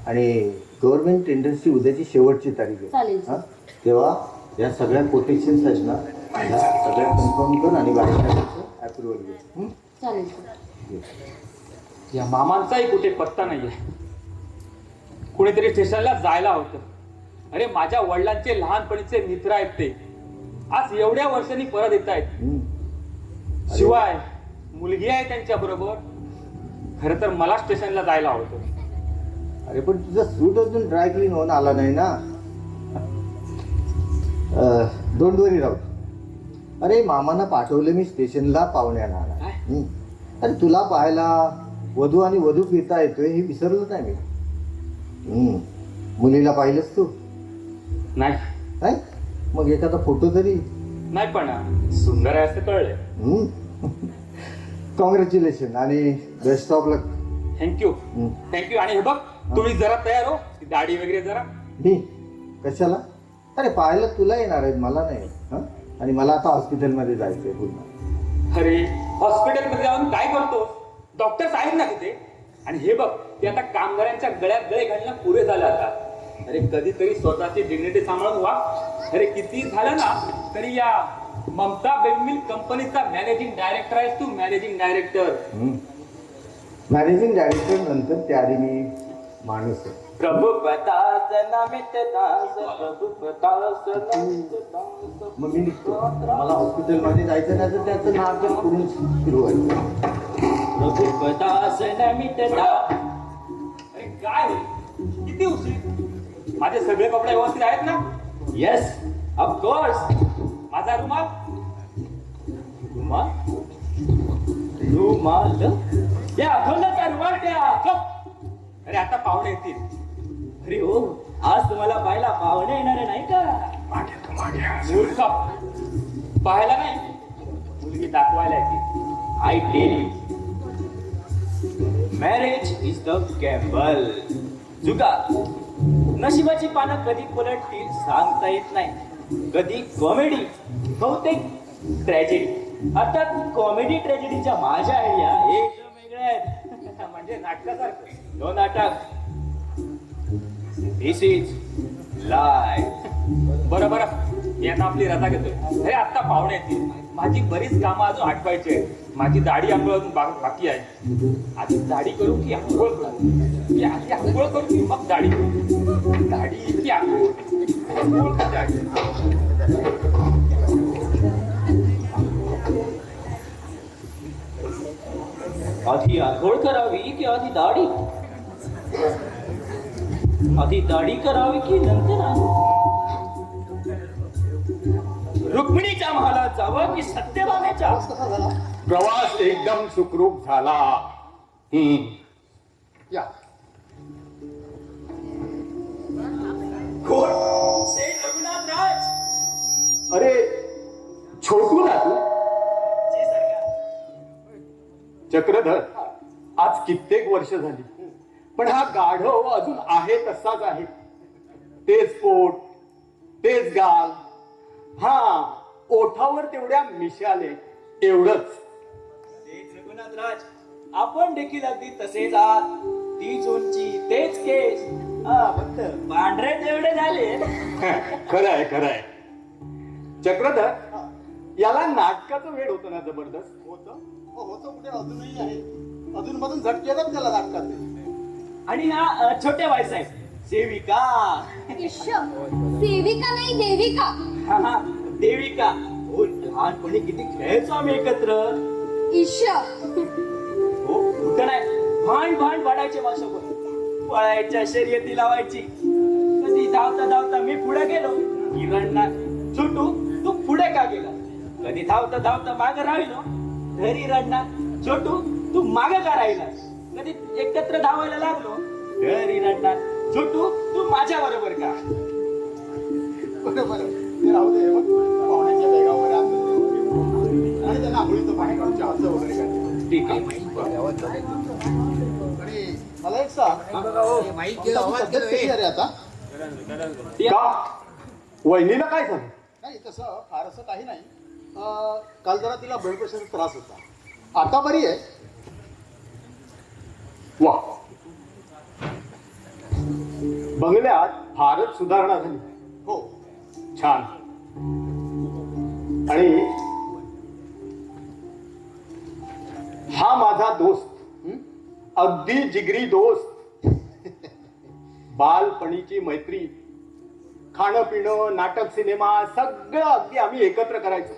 आणि गव्हर्नमेंट टेंडर्सची उद्याची शेवटची तारीख आहे.
चालेल सर.
हां, तेव्हा या सगळ्या कोटेशन्स आहेत ना ह्या सगळ्या कन्फर्म कर आणि बाकीचं अप्रुव्हल घे.
चालेल सर.
या मामांचाही कुठे पत्ता नाहीये. कुणीतरी स्टेशनला जायला होतं. अरे माझ्या वडिलांचे लहानपणीचे मित्र आहेत ते. आज एवढ्या वर्षांनी परत येत आहेत. शिवाय मुलगी आहे त्यांच्या बरोबर. खरं तर मला स्टेशनला जायला होतं.
अरे पण तुझा सूट अजून ड्राय क्लीन होऊन आला नाही ना. डोंट वरी राहू. अरे मामांना पाठवलं मी स्टेशनला पाहुण्याला. अरे तुला पाहायला वधू आणि वधू फिरता येतोय हे विसरलो नाही मी. मुलीला पाहिलंस तू?
नाही
नाही, मग एखादा फोटो तरी.
नाही पण सुंदर आहे असं कळलंय.
कॉंग्रॅच्युलेशन आणि best of luck.
Thank you thank you. आणि हे बघ, तुम्ही जरा तयार हो. ती दाढी वगैरे जरा.
मी कशाला? अरे पाहायला तुला येणार आहेत, मला नाही. हां, आणि मला आता हॉस्पिटलमध्ये जायचंय पुन्हा.
अरे हॉस्पिटलमध्ये जाऊन काय करतो? डॉक्टर्स आहेत ना तिथे. आणि हे बघ, ते आता कामगारांच्या गळ्यात गळे घालणं पुरे झालं आता. अरे कधीतरी स्वतःची डिग्निटी सांभाळून व्हा. अरे किती झालं ना तरी या ममता बेबी मिल्क कंपनीचा मॅनेजिंग डायरेक्टर आहेस तू. Managing director.
मॅनेजिंग डायरेक्टर नंतर त्याआधी मी माणूस आहे.
प्रभु पतास नमित दास, प्रभु पतास नमित दास.
मग मी निघतो. मला हॉस्पिटलमध्ये जायचं नाही तर त्याचं नाव तर करून सुरू व्हायचं.
प्रभु पतास नमित दास.
अरे काय किती उशीर? माझे सगळे कपडे व्यवस्थित आहेत ना?
Yes, of course.
माझा रुमाल?
रुमाल रुमाल या अखंडचा रुमाल द्या.
अरे आता पाहुणे येतील.
अरे हो, आज तुम्हाला पाहायला पाहुणे येणारे नाही का?
मूर्ख. पाहायला नाही, मुलगी दाखवायला येतील.
I tell you, marriage is the gamble. जुगा नशिबाची पानं कधी पलटतील सांगता येत नाही. कधी कॉमेडी, बहुतेक ट्रॅजेडी. अर्थात कॉमेडी ट्रॅजेडीच्या माझ्या आयडिया एकदम वेगळ्या आहेत.
म्हणजे नाटकासारखं.
नो नाटक, दिस इज लाईफ.
बरं बरं, मी आता आपली रजा घेतोय. अरे आता पाहुणे येतील. माझी बरीच कामं अजून आठवायची आहेत. माझी दाढी आंघोळ अजून बाकी आहे. आधी दाढी करू की आंघोळ करू? की आधी आंघोळ करू की मग दाढी करू? दाढी की आंघोळ? आंघोळ की दाढी?
आधी आंघोळ करावी की आधी दाढी? आधी दाढी करावी की नंतर रुक्मिणीच्या महालात जावं की सत्यभामेच्या?
कसा झाला?
प्रवास एकदम सुखरूप झाला.
या.
कोण? सेठ रघुनाथ राज.
अरे छोटू ना तू?
जी सरकार.
चक्रधर, आज कित्येक वर्ष झाली, पण हा गाढव अजून आहे तसाच आहे. तेच पोट, तेच गाल, हा ओठावर तेवढ्या मिशाले, एवढंच.
सेठ रघुनाथ राज, आपण देखील अगदी तसेच आहात. तीच उंची, तेच केस, फक्त पांढरे तेवढे झाले.
खरंय खरंय. चक्रधर, याला नाटकाचं वेळ होतं ना जबरदस्त.
होतं? हो, होतं कुठे, अजूनही आहे. अजून मधून झटके येतात त्याला नाटकाचे.
आणि हा छोटे बाईसाहेब, सेविका.
सेविका नाही देविका.
हा, देविका. हो, लहानपणी किती खेळायचो आम्ही एकत्र. हो, कुठं नाही, भांड भांड पाडायचे माझ्यासोबत. पळायच्या शर्यती लावायची. कधी धावता धावता मी पुढे गेलो की रडणार, छोटू तू पुढे का गेला? कधी धावता धावता मागे राहिलो घरी रडणार, छोटू तू मागे का राहिलास? कधी एकत्र धावायला लागलो घरी रडणार, छोटू तू माझ्या बरोबर का?
बरं ते राहू दे. मग पाहुण्याच्या बेगावर आणि त्यांना आंघोळीचं पाणी काढून चहाचं वगैरे काय.
ठीक आहे.
आणि मला एक सांग, आमची तब्येत कशी आहे रे आता?
का? वहिनीला काय झालं?
नाही तसं फारसं काही नाही. काल जरा तिला ब्लड प्रेशरचा त्रास होता. आता बरी आहे.
वा, बंगल्यात फारच सुधारणा झाली.
हो.
छान. आणि हा माझा दोस्त, अगदी जिगरी दोस्त, बालपणीची मैत्री, खाणं पिणं, नाटक, सिनेमा सगळं अगदी आम्ही एकत्र करायचो.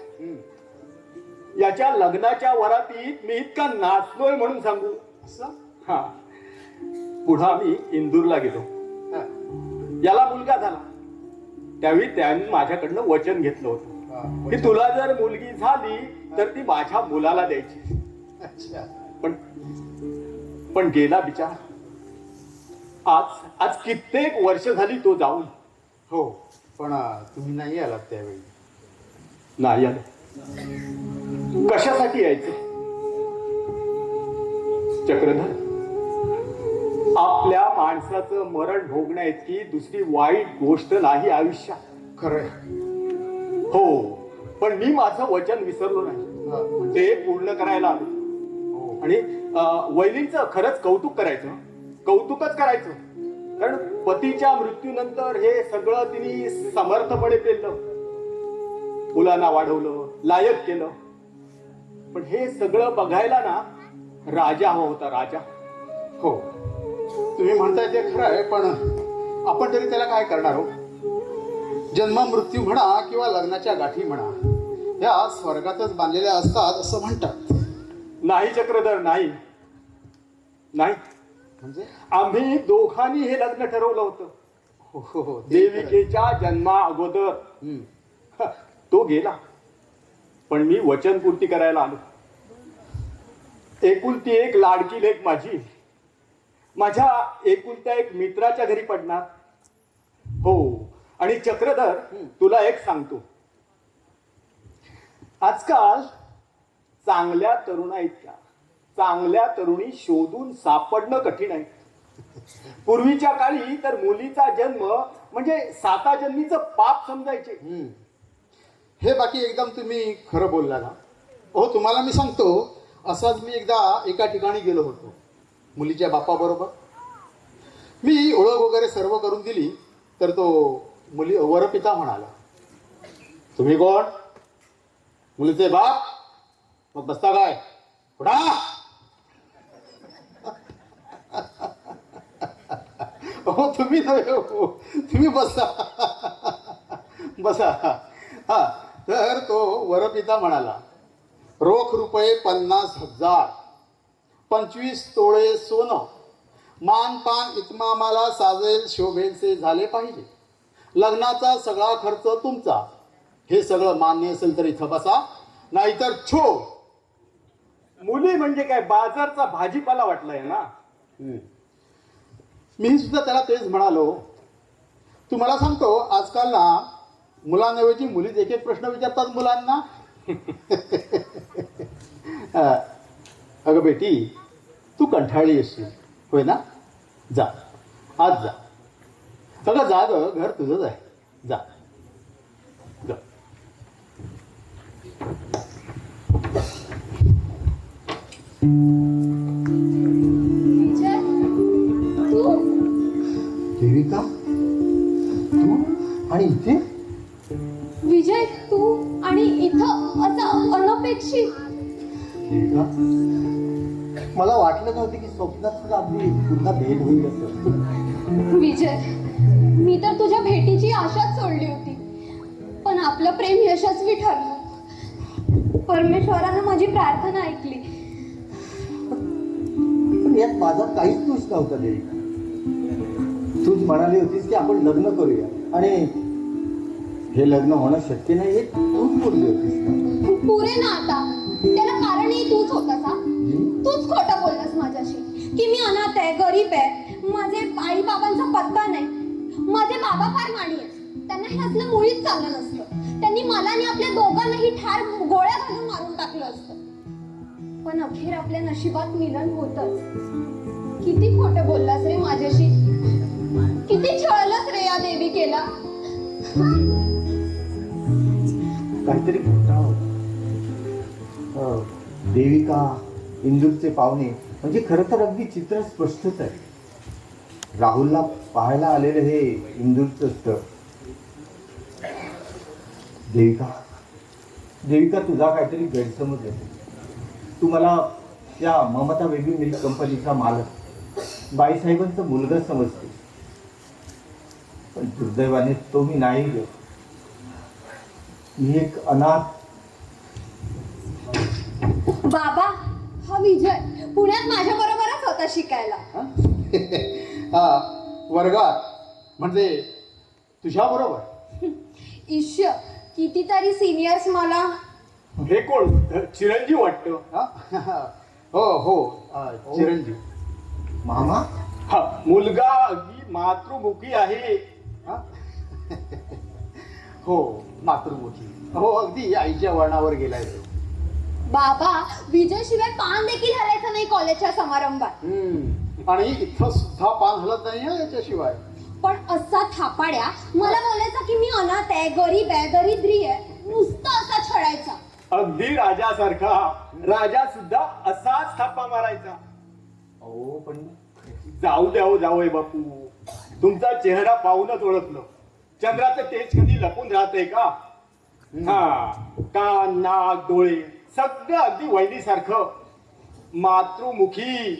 याच्या लग्नाच्या वरातीत मी इतका नाचलोय म्हणून सांगू.
असं?
हा, पुढं आम्ही इंदूरला गेलो.
हा.
याला मुलगा झाला. त्यावेळी त्यांनी माझ्याकडनं वचन घेतलं होतं की तुला जर मुलगी झाली तर ती माझ्या मुलाला द्यायची.
अच्छा.
पण गेला बिचारा. आज कित्येक वर्ष झाली तो जाऊन.
हो, पण तुम्ही नाही आलात त्यावेळी.
नाही आलं. कशासाठी यायचं? चक्रधर, आपल्या माणसाचं मरण भोगण्या इतकी दुसरी वाईट गोष्ट नाही आयुष्यात.
खरंय.
हो, पण मी माझं वचन विसरलो नाही. ते पूर्ण करायला आलो.
हो.
आणि वैलींचं खरंच कौतुक करायचं. कौतुकच करायचं. कारण पतीच्या मृत्यूनंतर हे सगळं तिने समर्थपणे पेललं, मुलांना वाढवलं, लायक केलं. पण हे सगळं बघायला ना राजा हवा होता, राजा.
हो, तुम्ही म्हणताय ते खरं आहे, पण आपण तरी त्याला काय करणार हो? जन्म मृत्यू म्हणा किंवा लग्नाच्या गाठी म्हणा, या स्वर्गातच बांधलेल्या असतात असं म्हणतात.
नाही चक्रधर, नाही नाही.
म्हणजे
आम्ही दोघांनी हे लग्न ठरवलं होतं.
हो हो हो,
देविकेच्या जन्मा अगोदर. तो गेला, पण मी वचनपूर्ती करायला आलो. एकुलती एक लाडकी लेक माझ्या एकुलत्या एक मित्राच्या घरी पडणार. हो, आणि चक्रधर तुला एक सांगतो, आजकाल चांगल्या तरुणा इतक्या चांगल्या तरुणी शोधून सापडणं कठीण आहे. पूर्वीच्या काळी तर मुलीचा जन्म म्हणजे साता जन्मीचं पाप समजायचे.
हे बाकी एकदम तुम्ही खरं बोलला ना हो. तुम्हाला मी सांगतो, असाच मी एकदा एका ठिकाणी गेलो होतो मुलीच्या बापाबरोबर. मी ओळख वगैरे सर्व करून दिली तर तो वरपिता म्हणाला, तुम्ही कोण? मुलीचे बाप? मग बसता काय? पुढा. हो, तुम्ही नव्हे हो, तुम्ही बसा बसा. हा, तर तो वरपिता म्हणाला, रोख रुपये 50,000, 25 तोळे सोनं, मानपान इतमामाला साजेल शोभेलसे झाले पाहिजे. लग्नाचा सगळा खर्च तुमचा. हे सगळं मान्य असेल तर इथं बसा, नाहीतर छो.
मुली म्हणजे काय बाजारचा भाजीपाला वाटलाय ना.
मी सुद्धा त्याला तेच म्हणालो. तुम्हाला सांगतो, आजकाल ना मुलांऐवजी मुलीच एक एक प्रश्न विचारतात मुलांना. अगं बेटी, तू कंठाळली असशील होय ना? जा, आज जा. अगं जा ग, घर तुझंच आहे. जा जा.
विजय, तू
देविका, तू आणि इथे?
विजय, तू आणि इथं असं अनपेक्षित.
देविका, मला वाटलं नव्हतं की स्वप्नात सुद्धा आपली पुन्हा भेट होईल असं.
विजय, मी तर तुझ्या भेटीची आशाच सोडली होती, पण आपलं प्रेम यशस्वी ठरलं. परमेश्वरानं माझी प्रार्थना ऐकली.
पण यात माझा काहीच दोष नव्हता देविका. तूच म्हणाली होतीस की आपण लग्न करूया, आणि हे लग्न होणं शक्य नाही हे तूच बोलली होतीस ना.
पुरे ना आता. त्याला कारणही तूच होतास. हा, तूच खोटं बोललास माझ्याशी की मी अनाथ आहे, गरीब आहे, माझे आई बाबांचा पत्ता नाही. माझे बाबा फार माणी आहेत, त्यांना हे असलं मुळीच चाललं नसतं. त्यांनी मला आणि आपल्या दोघांनाही ठार गोळ्या घालून मारून टाकलं असतं. पण अखेर आपल्या नशिबात मिलन होतच. किती खोटं बोललास रे माझ्याशी, किती छळलास रे या देविकेला.
काहीतरी घोटाळा होता. देविका, इंदूरचे पाहुणे, म्हणजे खरं तर अगदी चित्र स्पष्टच आहे. राहुलला पाहायला आलेलं हे इंदूरचं स्थळ. देविका, तुझा काहीतरी गैरसमज आहे. तू मला त्या ममता बेबी मिल्क कंपनीचा मालक बाईसाहेबांचा मुलगा समजते, पण दुर्दैवाने तो मी नाही ग. मी एक अनाथ.
बाबा, हा विजय पुण्यात माझ्या बरोबरच होता शिकायला.
हा, वर्गात म्हणजे तुझ्या बरोबर.
ईश्य, कितीतरी सिनियर्स मला.
हे कोण? चिरंजीव वाटतं.
हो हो, चिरंजीव.
मामा,
हा, मुलगा अगदी मातृमुखी आहे.
हा? हो, मातृमुखी. हो, अगदी आईच्या वळणावर गेलाय तो.
बाबा, विजय शिवाय पान देखील हलायचं नाही कॉलेजच्या समारंभात.
आणि इथं सुद्धा पान हलत नाही हं याच्याशिवाय.
पण असा थापाड्या मला बोलायचा की मी अनाथ आहे, गरीब आहे, दरिद्री आहे, नुसतं असा छळायचा.
अगदी राजासारखा. राजा सुद्धा असाच थापा मारायचा.
अहो पण
जाऊ द्यावं जावय बापू, तुमचा चेहरा पाहूनच ओळखलं. चंद्राचं तेज कधी लपून राहतंय का? हा, कान, नाक, डोळे सगळं अगदी वहिनीसारखं मातृमुखी.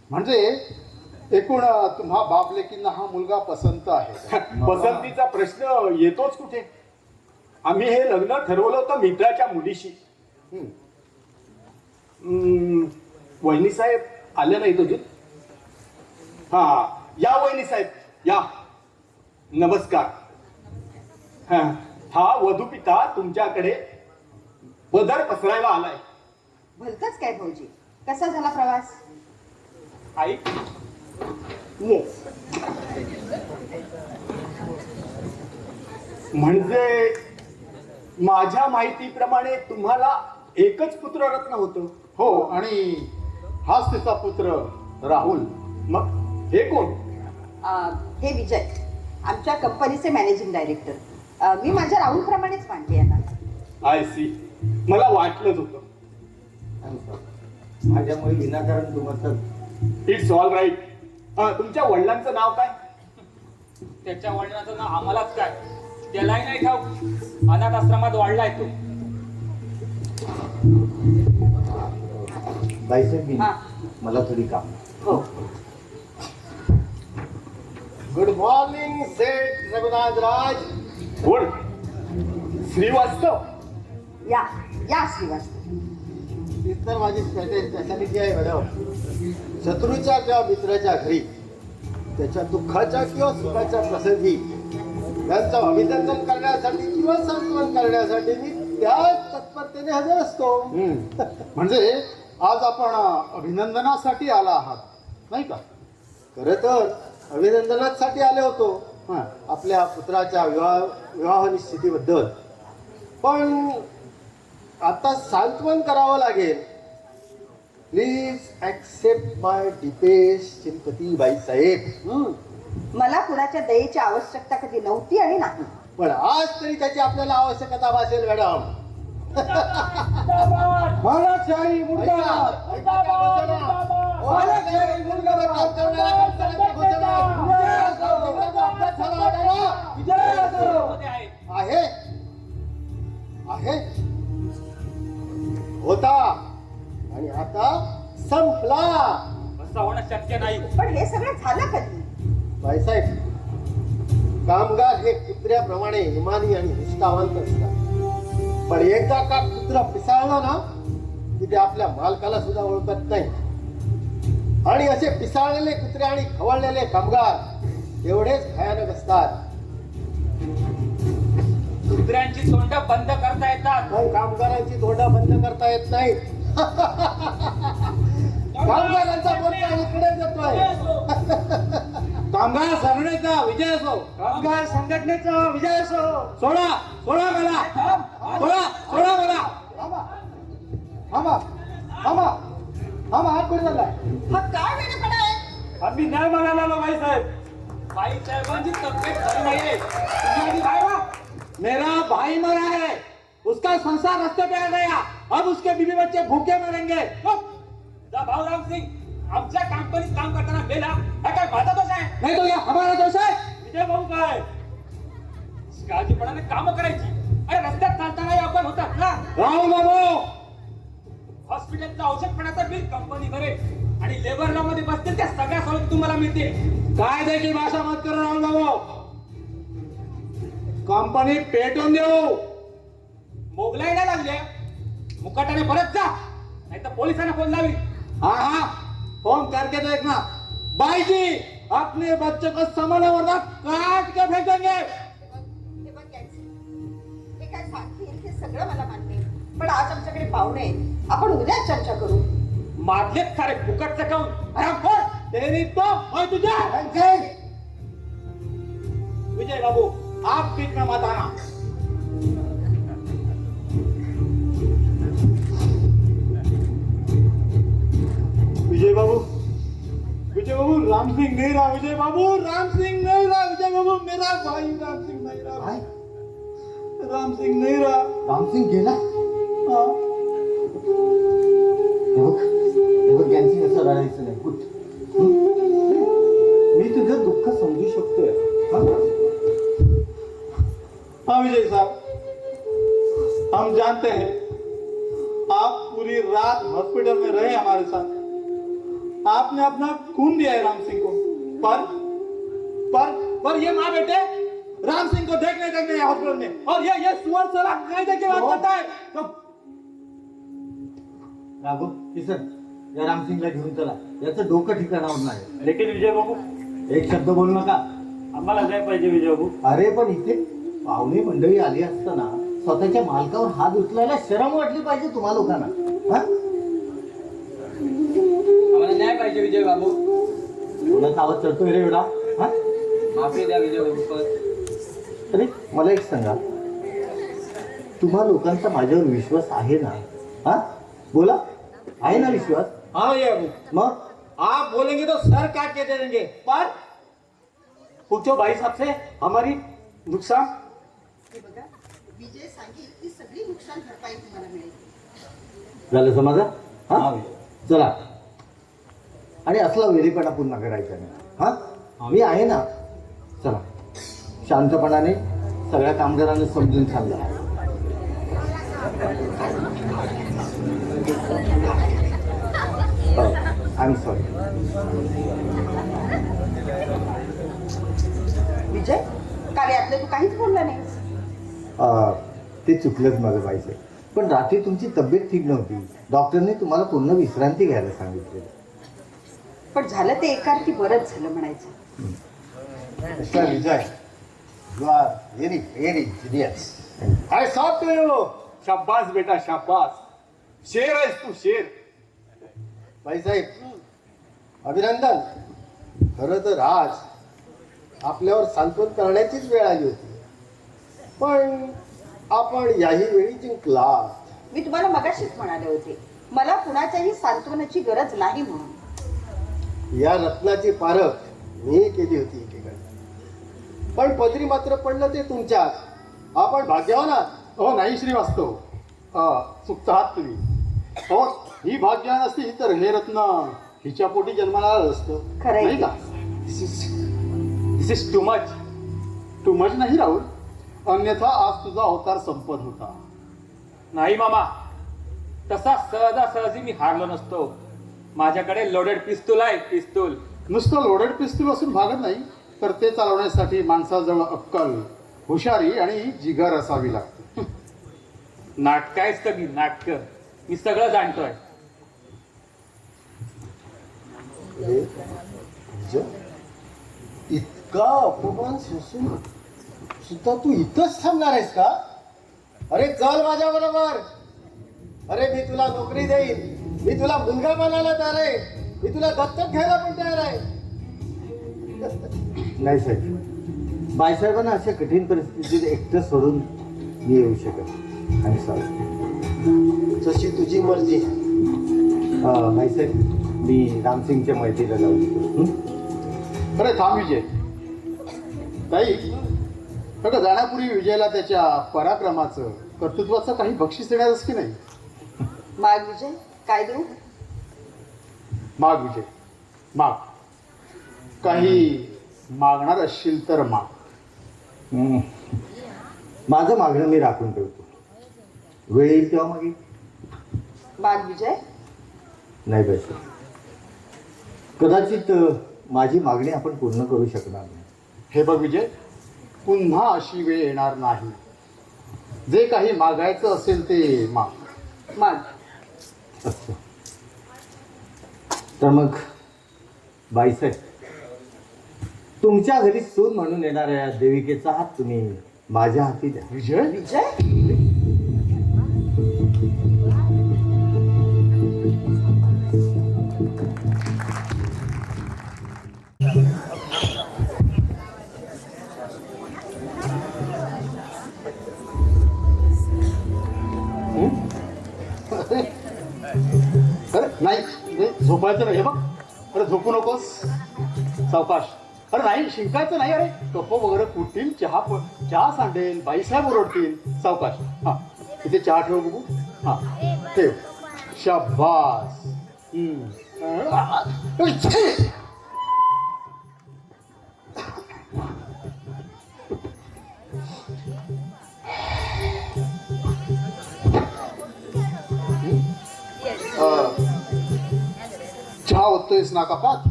म्हणजे एकूण तुम्हा बाप लेकींना हा मुलगा पसंत आहे.
पसंतीचा प्रश्न येतोच कुठे. आम्ही हे लग्न ठरवलं होतं मित्राच्या मुलीशी. वहिनी साहेब आले नाही तुझी? हा, या वहिनी साहेब या. नमस्कार. हा वधूपिता तुमच्याकडे पदर पसरायला आलाय.
भलतंच काय भाऊजी, कसा झाला प्रवास?
आई,
येस.
म्हणजे माझ्या माहितीप्रमाणे तुम्हाला एकच पुत्ररत्न होतं.
हो, आणि हाच तिचा पुत्र राहुल.
मग हे कोण?
हे विजय, आमच्या कंपनीचे मॅनेजिंग डायरेक्टर. मी माझ्या राहुलप्रमाणेच मानते यांना.
आय सी, मला वाटलंच होतं.
माझ्यामुळे विनाकारण तुम्हाला.
It's all right. तुमच्या वडिलांचं नाव काय?
त्याच्या वडिलांचं नाव आम्हालाच काय, त्यालाही नाही ठाऊक. अनाथ आश्रमात वाढलाय तो.
बाईसाहेब,
हा.
मला थोडी काम.
हो.
गुड मॉर्निंग सेठ रघुनाथ राज. कोण? श्रीवास्तव.
या श्रीवास्तव.
तर माझी स्पेशालिटी आहे मॅडम.
शत्रूच्या किंवा मित्राच्या घरी त्याच्या दुःखाच्या किंवा सुखाच्या प्रसंगी त्यांचं अभिनंदन करण्यासाठी किंवा सांत्वन करण्यासाठी मी त्याच तत्परतेने हजर असतो.
म्हणजे आज आपण अभिनंदनासाठी आला आहात नाही का?
खरं तर अभिनंदनासाठी आले होतो
हां.
आपल्या पुत्राच्या विवाह निश्चितीबद्दल, पण आता सांत्वन करावं लागेल. Please accept my deepest sympathy बाईसाहेब.
मला कुणाच्या दयेची आवश्यकता कधी नव्हती आणि नाही.
पण आज तरी त्याची आपल्याला आवश्यकता भासेल मॅडम.
महाराजशाही मुर्दाबाद!
महाराजशाही मुर्दाबाद! काम करणाऱ्या माणसाला घोषणा. आहे आहे होता आणि आता संपला.
असं होणं शक्य नाही.
पण हे सगळं झालं कधी?
बाईसाहेब, कामगार हे कुत्र्याप्रमाणे इमानी आणि निष्ठावंत असतात, पण एकदा का कुत्रा पिसाळला ना की ते आपल्या मालकाला सुद्धा ओळखत नाही. आणि असे पिसाळलेले कुत्रे आणि खवळलेले कामगार एवढेच भयानक असतात.
कुत्र्यांची तोंड बंद करता येतात,
पण कामगारांची तोंड बंद करता येत नाही. कामगारांचा मोर्चा इकडे येतोय.
कामगार संघटनेचा विजय असो!
कामगार संघटनेचा विजय असो.
सोडा सोडा मला! सोडा मला!
थांबा थांबा थांबा, हात कुठे चाललाय?
हा काय वेडेपणा आहे?
आम्ही न्याय मागायला आलो बाईसाहेब. बाईसाहेबांची तब्येत बरी नाहीये. तुम्ही आधी बाहेर व्हा.
मेरा भाई मरा है, उसका संसार रास्ते पे आ गया, अब उसके बीवी बच्चे भूखे मरेंगे.
जा भाऊ रामसिंग, आमच्या कंपनीत काम करताना गेला हा काय माझा दोष आहे?
नहीं तो क्या हमारा दोष है?
विजय भाऊ काय काळजीपणाने काम करायची. अरे रस्त्यात चालताना अपघात होतात ना.
राहुल बाबू,
हॉस्पिटलचं औषधपणाचं बिल कंपनी भरेल आणि लेबर लॉ मध्ये बसतील त्या सगळ्या सवलती तुम्हाला मिळतील.
कायदे की भाषा मत करो राहुल बाबू. कंपनी पेटून देऊ.
मोगलाई नाही लागल्या मुकाटाने परत जा, नाही तर पोलिसांना फोन लावी.
हाँ हाँ, फोन करके देखना. भाई जी, अपने बच्चे को समझना वरना काट के फेंकेंगे.
हे बघ यांचे. हे काय सांगतील हे सगळं मला मान्य आहे. पण आज आमच्याकडे पाहुणे आहेत. आपण उद्या चर्चा करू.
मारलेत सारे फुकटचं खाऊन. अरे फोन
तेरी तो मैं तुझे. विजय बाबू, आप बीच में मत आना. विजय बाबू, राम सिंह नहीं रहा. विजय बाबू, राम सिंह नहीं रहा. विजय बाबू, मेरा भाई राम सिंह नहीं रहा.
काय?
राम सिंह नहीं रहा.
रामसिंग गेला?
हाँ.
हे बघ यांची असं रडायचं नाही. उठ. मी तुझं दुःख समजू शकतोय.
हाँ विजय साहब, हम जानते हैं आप पूरी रात हॉस्पिटल में रहे हमारे साथ. आपने अपना खून दिया है राम सिंह को, पर ये माँ बेटे राम सिंह को देखने गए हॉस्पिटल में, और ये सुअर साला कायदे की बात करता है. तो
राघव, किसन, या रामसिंगला घेऊन चला. याचं डोकं ठिकाणावर नाही.
लेकिन विजय बाबू,
एक शब्द बोलू नका.
आम्हाला काय पाहिजे विजय बाबू?
अरे पण इथे पाहुणे मंडळी आली असताना स्वतःच्या मालकावर हात उचलायला शरम वाटली पाहिजे तुम्हा लोकांना. हा?
आम्हाला न्याय पाहिजे विजय बाबू.
कोणाचा आवाज चढतोय रे एवढा? हा?
माफी द्या विजय बाबू.
अरे मला एक सांगा, तुम्हा लोकांचा माझ्यावर विश्वास आहे ना? हा, बोला, आहे ना विश्वास?
हाँ भैया बाबू,
मग
आप बोलेंगे तो सर काट के दे देंगे. पर
पूछो भाई साहब से हमारी नुकसान.
हे बघा, विजय सांगेल की सगळी नुकसान भरपाई तुम्हाला मिळेल.
झालं समाधान? हा, चला. आणि असला वेळीपणा पुन्हा करायचा नाही. हा, मी आहे ना. चला, शांतपणाने सगळ्या कामगारांना समजून सांगा. I am sorry.
विजय, कार्यातलं तू काहीच बोलला नाहीस.
ते चुकलंच माझं पाहिजे. पण रात्री तुमची तब्येत ठीक नव्हती. डॉक्टरने तुम्हाला पूर्ण विश्रांती घ्यायला सांगितलेलं.
पण झालं ते एकार्थी बरंच झालं म्हणायचं.
Mister Vijay, you are very very genius. I sought to you. शाबास बेटा शाबास. शेर आहेस तू शेर. बाईसाहेब अभिनंदन. खरं तर आज आपल्यावर सांत्वन करण्याचीच वेळ आली होती, पण आपण याही वेळी जिंकला.
मी तुम्हाला मगाशीच म्हणाले होते, मला कुणाच्याही सांत्वनाची गरज नाही म्हणून.
या रत्नाची पारख मी केली होती एकेकाळी, पण पदरी मात्र पडलं ते तुमच्यात. आपण भाग्यवान आहात.
हो नाही श्रीवास्तव, चुकता आहात तुम्ही. हो, ही भाग्यवान असती तर हे रत्न हिच्या पोटी जन्माला आलं असतं,
खरंय.
नाही का?
दिस इज टू मच.
तू मज नाही राहुल, अन्यथा आज तुझा अवतार संपत होता.
नाही मामा, तसा सहजासहजी मी हारलो नसतो. माझ्याकडे लोडेड पिस्तूल आहे, पिस्तूल.
नुसतं लोडेड पिस्तूल असून भागत नाही, तर ते चालवण्यासाठी माणसाजवळ अक्कल, हुशारी आणि जिगर असावी लागते.
नाटक आहेस का मी? नाटक मी सगळं जाणतोय.
विजय, इतका अपमान सोसून सुद्धा तू इथंच थांबणार आहेस का? अरे चल माझ्या बरोबर. अरे मी तुला नोकरी देईन, मी तुला मुलगा बनायला तयार आहे, मी तुला दत्तक घ्यायला पण तयार आहे.
नाही साहेब, बाईसाहेबांना अशा कठीण परिस्थितीत एकटं सोडून मी येऊ शकत. आणि सॉरी.
जशी तुझी मर्जी.
बाईसाहेब, मी रामसिंगच्या मैत्रीला जाऊ देतो.
अरे थांब विजय. ताई, अगं जाण्यापूर्वी विजयला त्याच्या पराक्रमाचं, कर्तृत्वाचं काही बक्षीस देणारच की नाही?
माग विजय, काय देऊ?
माग विजय, माग. काही मागणार असशील तर माग.
माझं मागणं मी राखून ठेवतो. वेळ येईल तेव्हा मागेल.
माग विजय.
नाही बाईसाहेब, कदाचित माझी मागणी आपण पूर्ण करू शकणार नाही.
हे बघ विजय, पुन्हा अशी वेळ येणार नाही. जे काही मागायचं असेल ते माग.
माग.
असं तर मग बाईसाहेब, तुमच्या घरी सून म्हणून येणाऱ्या देविकेचा हात तुम्ही माझ्या हाती द्या.
विजय,
विजय.
अरे नाही, झोपायचं नाही. हे बघ, अरे झोपू नकोस, सावकाश. अरे नाही, शिंकायचं नाही. अरे कप वगैरे फुटतील, चहा सांडेल, बाईसाहेब ओरडतील. सावकाश. हा, इथे चहा ठेव बघू. हा ठेव. शाबास. चहा ओततोयस ना कपात?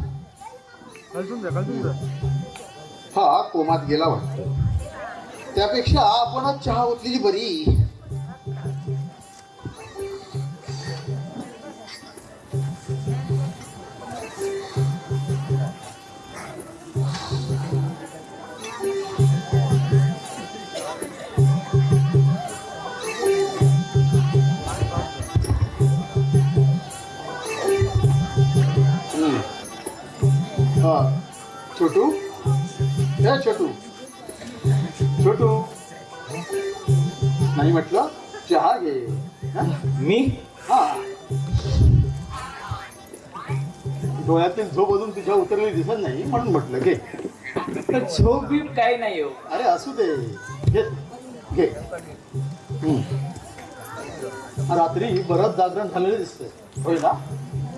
हा कोमात गेला वाटतं. त्यापेक्षा आपणच चहा ओतलेली बरी. हा छोटू, हे छोटू, छोटू नाही म्हटलं, चहा घे.
मी
हा, डोळ्यातील झोप अजून तुझ्या उतरलेली दिसत नाही म्हणून म्हटलं घे.
झोप बीप काही नाही हो.
अरे असू दे, घे घे. रात्री बरंच जागरण झालेलं दिसतंय, होय ना?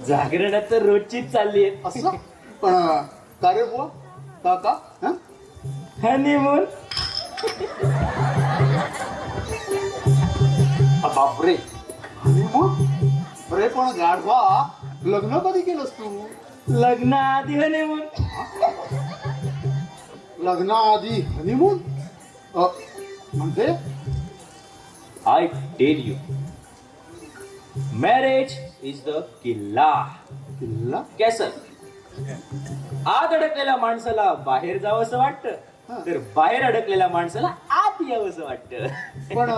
जागरण तर रोजचीच चालली आहे.
असं पण का रे बुवा, काका?
हनीमून.
बापरे, हनीमून? अरे पण गाढवा, लग्न कधी केलंस तू?
लग्नाआधी हनीमून.
लग्नाआधी हनीमून म्हणजे?
I tell you, marriage is the किल्ला.
किल्ला?
कॅसल. आत अडकलेल्या माणसाला बाहेर जावं असं वाटतं, तर बाहेर अडकलेल्या माणसाला आत यावं असं वाटतं.
पण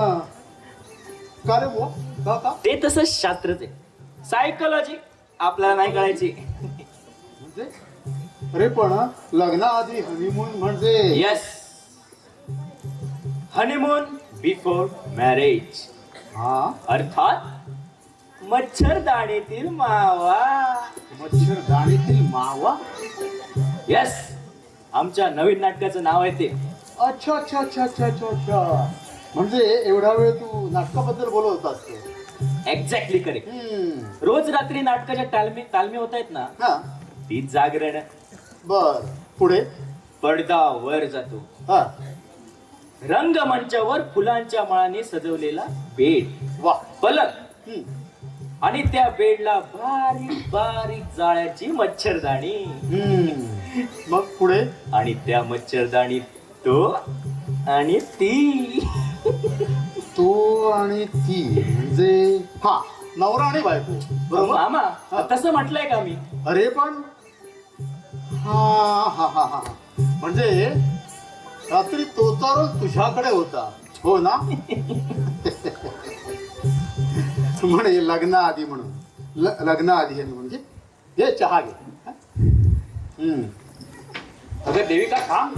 का रे बुवा? का
ते तसं शास्त्रच आहे, सायकोलॉजी आपल्याला नाही कळायची.
म्हणजे अरे पण लग्नाआधी हनीमून म्हणजे
येस, हनीमून बिफोर मॅरेज,
हा
अर्थात मच्छरदाणीतील मावा.
मच्छरदाणीतील मावा.
येस, आमच्या नवीन नाटकाचं नाव आहे ते.
अच्छा अच्छा अच्छा अच्छा अच्छा अच्छा. म्हणजे एवढा वेळ तू नाटकाबद्दल बोलत होतास तू.
Exactly correct.
हम्म.
रोज रात्री नाटकाच्या तालमी होत आहेत ना,
हा
ती जागरण.
बर पुढे.
पडदा वर जातो,
हा
रंगमंचावर फुलांच्या माळाने सजवलेला बेड,
वा.
पलंग,
हम्म.
आणि त्या बेडला बारीक बारीक जाळ्याची मच्छरदाणी,
हम्म. मग पुढे.
आणि त्या मच्छरदाणीत तो आणि ती.
तो आणि ती म्हणजे हा नवरा आणि बायको बरोबर.
मामा,
हा.
तसं म्हटलंय का मी?
अरे पण हा हा हा हा म्हणजे रात्री तोचा रोज तुझ्याकडे होता हो ना. म्हणे लग्नाआधी म्हणून लग्नाआधी म्हणजे हे चहा घे. हम्म.
अगं देविका थांब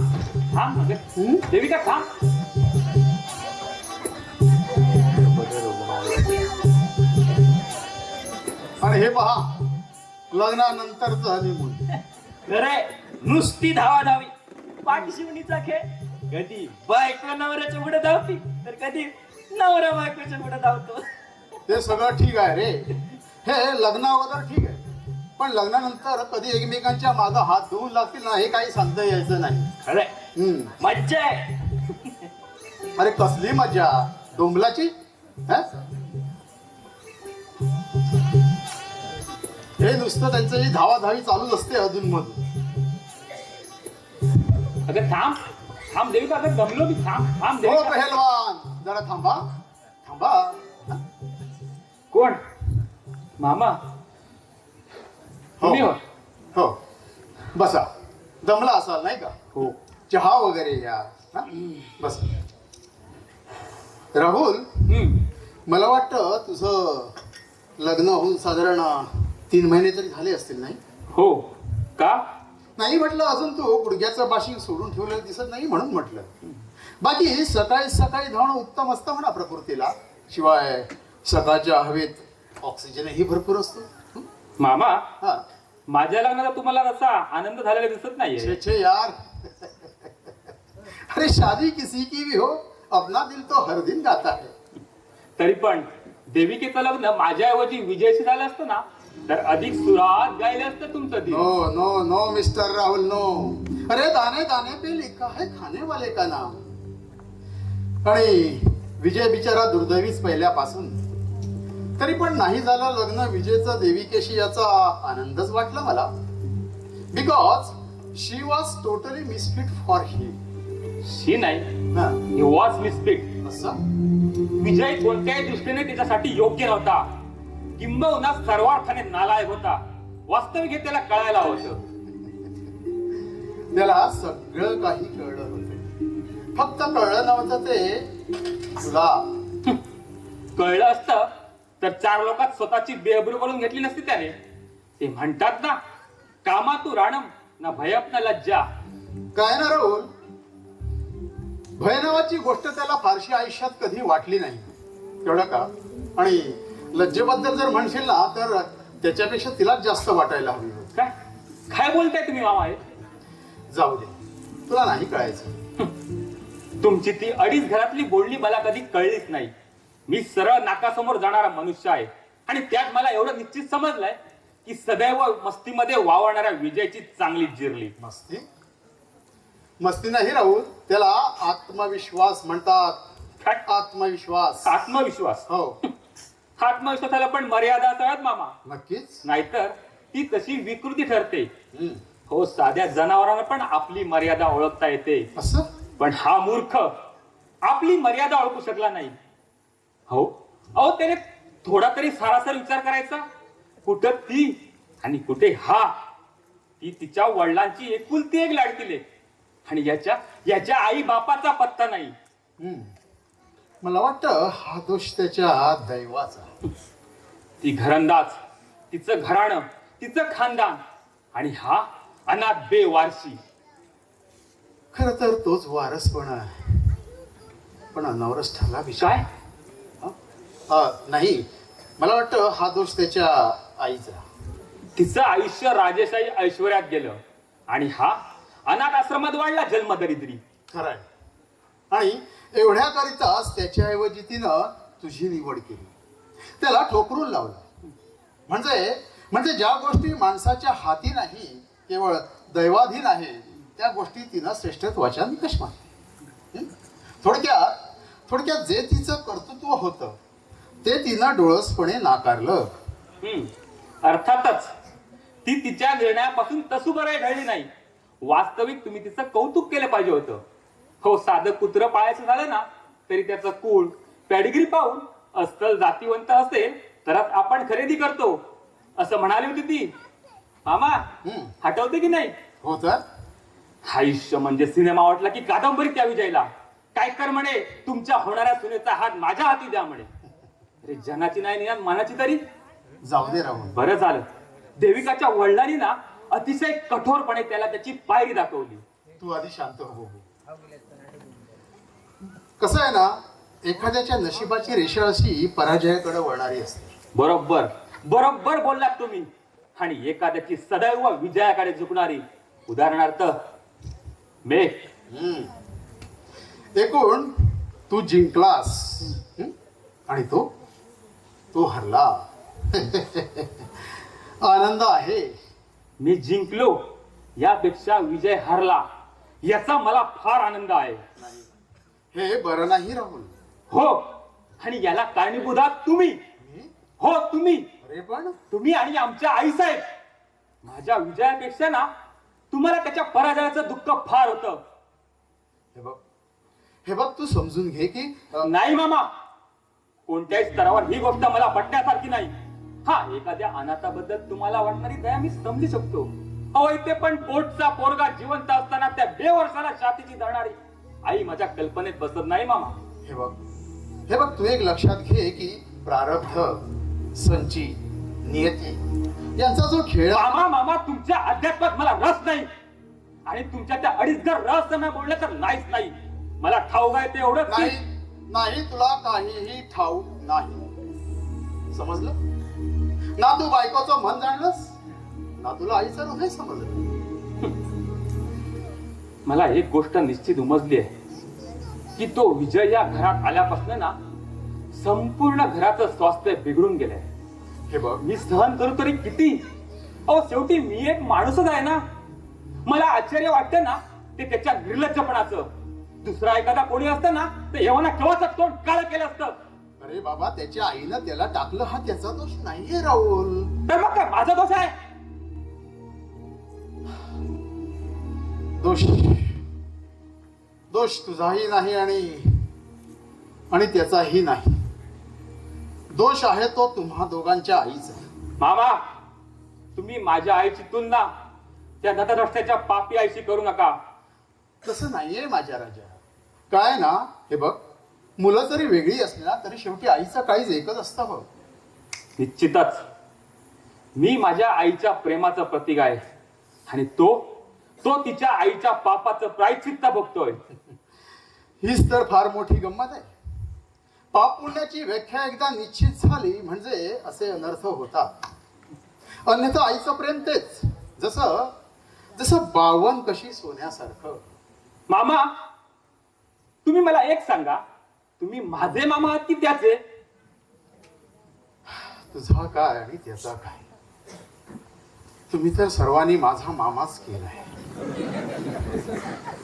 थांब, अगं
हम्म?
देविका थांब.
आणि हे पहा लग्नानंतरच हनीमून.
खरंय, नुसती धावाधावी, पाठशिवणीचा खेळ. कधी बायको नवऱ्याच्या पुढे धावती, तर कधी नवरा बायकोच्या पुढे धावतो.
ते सगळं ठीक आहे रे, हे लग्न अगोदर ठीक आहे, पण लग्नानंतर कधी एकमेकांच्या मागं हात धुवून लागतील ना, हे काही सांगता यायचं नाही.
खरंय,
हम्म.
मज्जा आहे.
अरे कसली मजा डोंबलाची. हं? हे नुसतं त्यांचं ही धावाधावी चालूच असते अधून मधून.
अगं थांब थांब देविका, अगं दमलो मी. थांब थांब
हो
देविका.
पहलवान, जरा थांबा थांबा. हं?
कोण? मामा
हो
तुम्ही हो?
हो बसा. दमला असाल नाही का?
हो.
चहा वगैरे घ्या. हं? बसा. राहुल, मला वाटतं तुझं लग्न होऊन साधारण 3 महिने तरी झाले असतील नाही?
हो का?
नाही म्हटलं, अजून तू गुडघ्याचं बाशिंग सोडून ठेवलेलं दिसत नाही म्हणून म्हटलं. बाकी सकाळी सकाळी धावणं उत्तम असतं म्हणा प्रकृतीला. शिवाय सकाळच्या हवेत ऑक्सिजनही भरपूर असतो. हं?
मामा,
हा.
माझ्या लग्नाला तुम्हाला असा आनंद झालेला दिसत नाहीये.
छे छे यार. अरे शादी किसी की भी हो, अपना दिल तो हर दिन गाता है.
तरी पण देविकेचं लग्न माझ्याऐवजी विजयशी झालं असतं ना, तर अधिक सुरात गायलं असतं तुमचं दिल.
No no no mister Rahul no. अरे दाने दाने पे लिखा है खाने वाले का नाम. आणि विजय बिचारा दुर्दैवीच पहिल्यापासून. तरी पण नाही झालं लग्न विजयचं देविकेशी याचा आनंदच वाटला मला. Because she was totally misfit for him.
She नाही, ही वॉज मिसफिट.
असं
विजय कोणत्याही दृष्टीने तिच्यासाठी योग्य नव्हता, किंबहुना सर्वार्थाने नालायक होता. वास्तविक हे त्याला कळायला होतं.
त्याला सगळं काही कळलं होतं, फक्त कळलं नव्हतं ते तुला.
कळलं असतं तर 4 लोकात स्वतःची बेअब्रू करून घेतली नसती त्याने. ते म्हणतात ना, कामातू राणम ना भयप ना लज्जा.
काय ना राहुल, भय नावाची गोष्ट त्याला फारशी आयुष्यात कधी वाटली नाही, तेवढं का. आणि लज्जेबद्दल जर म्हणशील ना, तर त्याच्यापेक्षा तिलाच जास्त वाटायला हवी होती.
काय काय बोलताय तुम्ही मामा? हे
जाऊ दे, तुला नाही कळायचं.
तुमची ती अडीच घरातली बोलणी मला कधी कळलीच नाही. मी सरळ नाकासमोर जाणारा मनुष्य आहे, आणि त्यात मला एवढं निश्चित समजलंय की सदैव मस्तीमध्ये वावरणाऱ्या विजयची चांगली जिरली.
मस्ती मस्ती नाही राहुल, त्याला आत्मविश्वास म्हणतात.
काय?
आत्मविश्वास.
आत्मविश्वास?
हो
आत्मविश्वासाला पण मर्यादा असतात मामा,
नक्कीच.
नाहीतर ती तशी विकृती ठरते.
हम्म.
हो, साध्या जनावरांना पण आपली मर्यादा ओळखता येते,
असं
पण हा मूर्ख आपली मर्यादा ओळखू शकला नाही. हो, अहो त्याने थोडा तरी सारासार विचार करायचा. कुठं ती आणि कुठे हा. ती तिच्या वडिलांची एकुलती एक लाडकी लेक. आणि याच्या आई बापाचा पत्ता नाही.
मला वाटतं हा दोष त्याच्या दैवाचा.
ती घरंदाज, तिचं घराणं, तिचं खानदान आणि हा अनाथ बेवारशी.
खर तर तोच वारसपणा आहे, पण अनावरच ठरला विषय.
काय?
नाही, मला वाटतं हा दोष त्याच्या आईचा.
तिचं आयुष्य राजेशाही ऐश्वर्यात गेलं आणि हा अनाथ आश्रमात वाढला जन्मदरिद्री.
खरंय. आणि एवढ्याकरिताच त्याच्याऐवजी तिनं तुझी निवड केली, त्याला ठोकरून लावलं. म्हणजे ज्या गोष्टी माणसाच्या हाती नाही, केवळ दैवाधीन आहे, त्या गोष्टी तिनं श्रेष्ठत्वाच्या निकष मानल्या. थोडक्यात जे तिचं कर्तृत्व होतं ते तिनं डोळसपणे नाकारलं.
अर्थातच ती तिच्या निर्णयापासून तसूबराई ढळली नाही. वास्तविक तुम्ही तिचं कौतुक केलं पाहिजे होतं. हो, साधं कुत्रं पाळायचं झालं ना तरी त्याचं कुळ पॅडिग्री पाहून अस्सल जातीवंत असेल तरच आपण खरेदी करतो असं म्हणाली होती ती. मामा, हटवते की नाही?
हो तर
आयुष्य म्हणजे सिनेमा वाटला की कादंबरी त्या विजयला. काय कर म्हणे, तुमच्या होणाऱ्या सुनेचा हात माझ्या हाती द्या म्हणे. अरे जनाची नाही निदान मनाची तरी.
जाऊ दे राहुल.
बरं झालं देविकाच्या वडिलांनी ना अतिशय कठोरपणे त्याला त्याची पायरी दाखवली.
तू आधी शांत हो. कसं आहे ना, एखाद्याच्या नशिबाची रेषा अशी पराजयाकडे वळणारी असते.
बरोबर बोललात तुम्ही. आणि एखाद्याची सदैव विजयाकडे झुकणारी. उदाहरणार्थ मे.
एकूण तू जिंकलास आणि तो हरला. आनंद आहे.
मी जिंकलो यापेक्षा विजय हरला याचा मला फार आनंद आहे.
हे बरं नाही राहुल.
हो, आणि याला कारणीभूत आहात तुम्ही. हो, तुम्ही.
अरे पण
तुम्ही आणि आमच्या आईसाहेब. माझ्या विजयापेक्षा ना तुम्हाला त्याच्या पराजयाचं दुःख फार होतं.
हे बघ तू समजून घे की
नाही मामा, कोणत्याही स्तरावर ही गोष्ट मला पटण्यासारखी नाही. हा, एखाद्या अनाथाबद्दल तुम्हाला वाटणारी दया मी समजू शकतो. अहो, इथे पण पोटचा पोरगा जिवंत असताना त्या बेवर्षाला छातीची धरणारी आई माझ्या कल्पनेत बसत नाही मामा.
हे बघ तू एक लक्षात घे की प्रारब्ध, संची, नियती यांचा जो खेळ.
मामा, तुमच्या अध्यात्मात मला रस नाही. आणि तुमच्या त्या अडीच जर रस नाही बोलले तर नाहीच नाही. मला ठाऊक आहे ते एवढंच
नाही, तुला काहीही ठाऊक नाही. समजलं ना? तू बायकोचं मन जाणलंस ना, तुला आईचं हृदय समजलं.
मला एक गोष्ट निश्चित उमजली आहे की तो विजय या घरात आल्यापासून ना संपूर्ण घराचं स्वास्थ्य बिघडून गेलंय.
हे बघ,
मी सहन करू तरी किती? अहो, शेवटी मी एक माणूसच आहे ना. मला आश्चर्य वाटतं ना ते त्याच्या निर्लज्जपणाचं. दुसरा एखादा कोणी असतं ना तर एव्हा केव्हाच तोंड काळं केलं असतं.
अरे बाबा, त्याच्या आईनं त्याला टाकलं हा त्याचा दोष नाहीये राहुल.
तर मग काय माझा दोष आहे?
दोष तुझाही नाही आणि त्याचाही नाही. दोष आहे तो तुम्हा दोघांच्या आईचा.
मामा, तुम्ही माझ्या आईची तुलना त्या नतद्रष्ट्याच्या पापी आईशी करू नका.
तसं नाहीये माझ्या राजा. काय ना, हे बघ, मुलं जरी वेगळी असली ना तरी शेवटी आईचं काहीच एकच असतं. बघ,
निश्चितच मी माझ्या आईच्या प्रेमाचं प्रतीक आहे आणि तो तिच्या आईच्या पापाचं प्रायश्चित्त भोगतोय.
हीच तर फार मोठी गंमत आहे. पाप पुण्याची व्याख्या एकदा निश्चित झाली म्हणजे असे अनर्थ होतात. अन्यथा आईचं प्रेम तेच, जसं बावन कशी सोन्यासारखं.
मामा, तुम्ही मला एक सांगा, तुम्ही माझे मामा आहात की त्याचे?
तुझा काय आणि त्याचा काय? तुम्ही तर सर्वांनी माझा मामाच केलाय.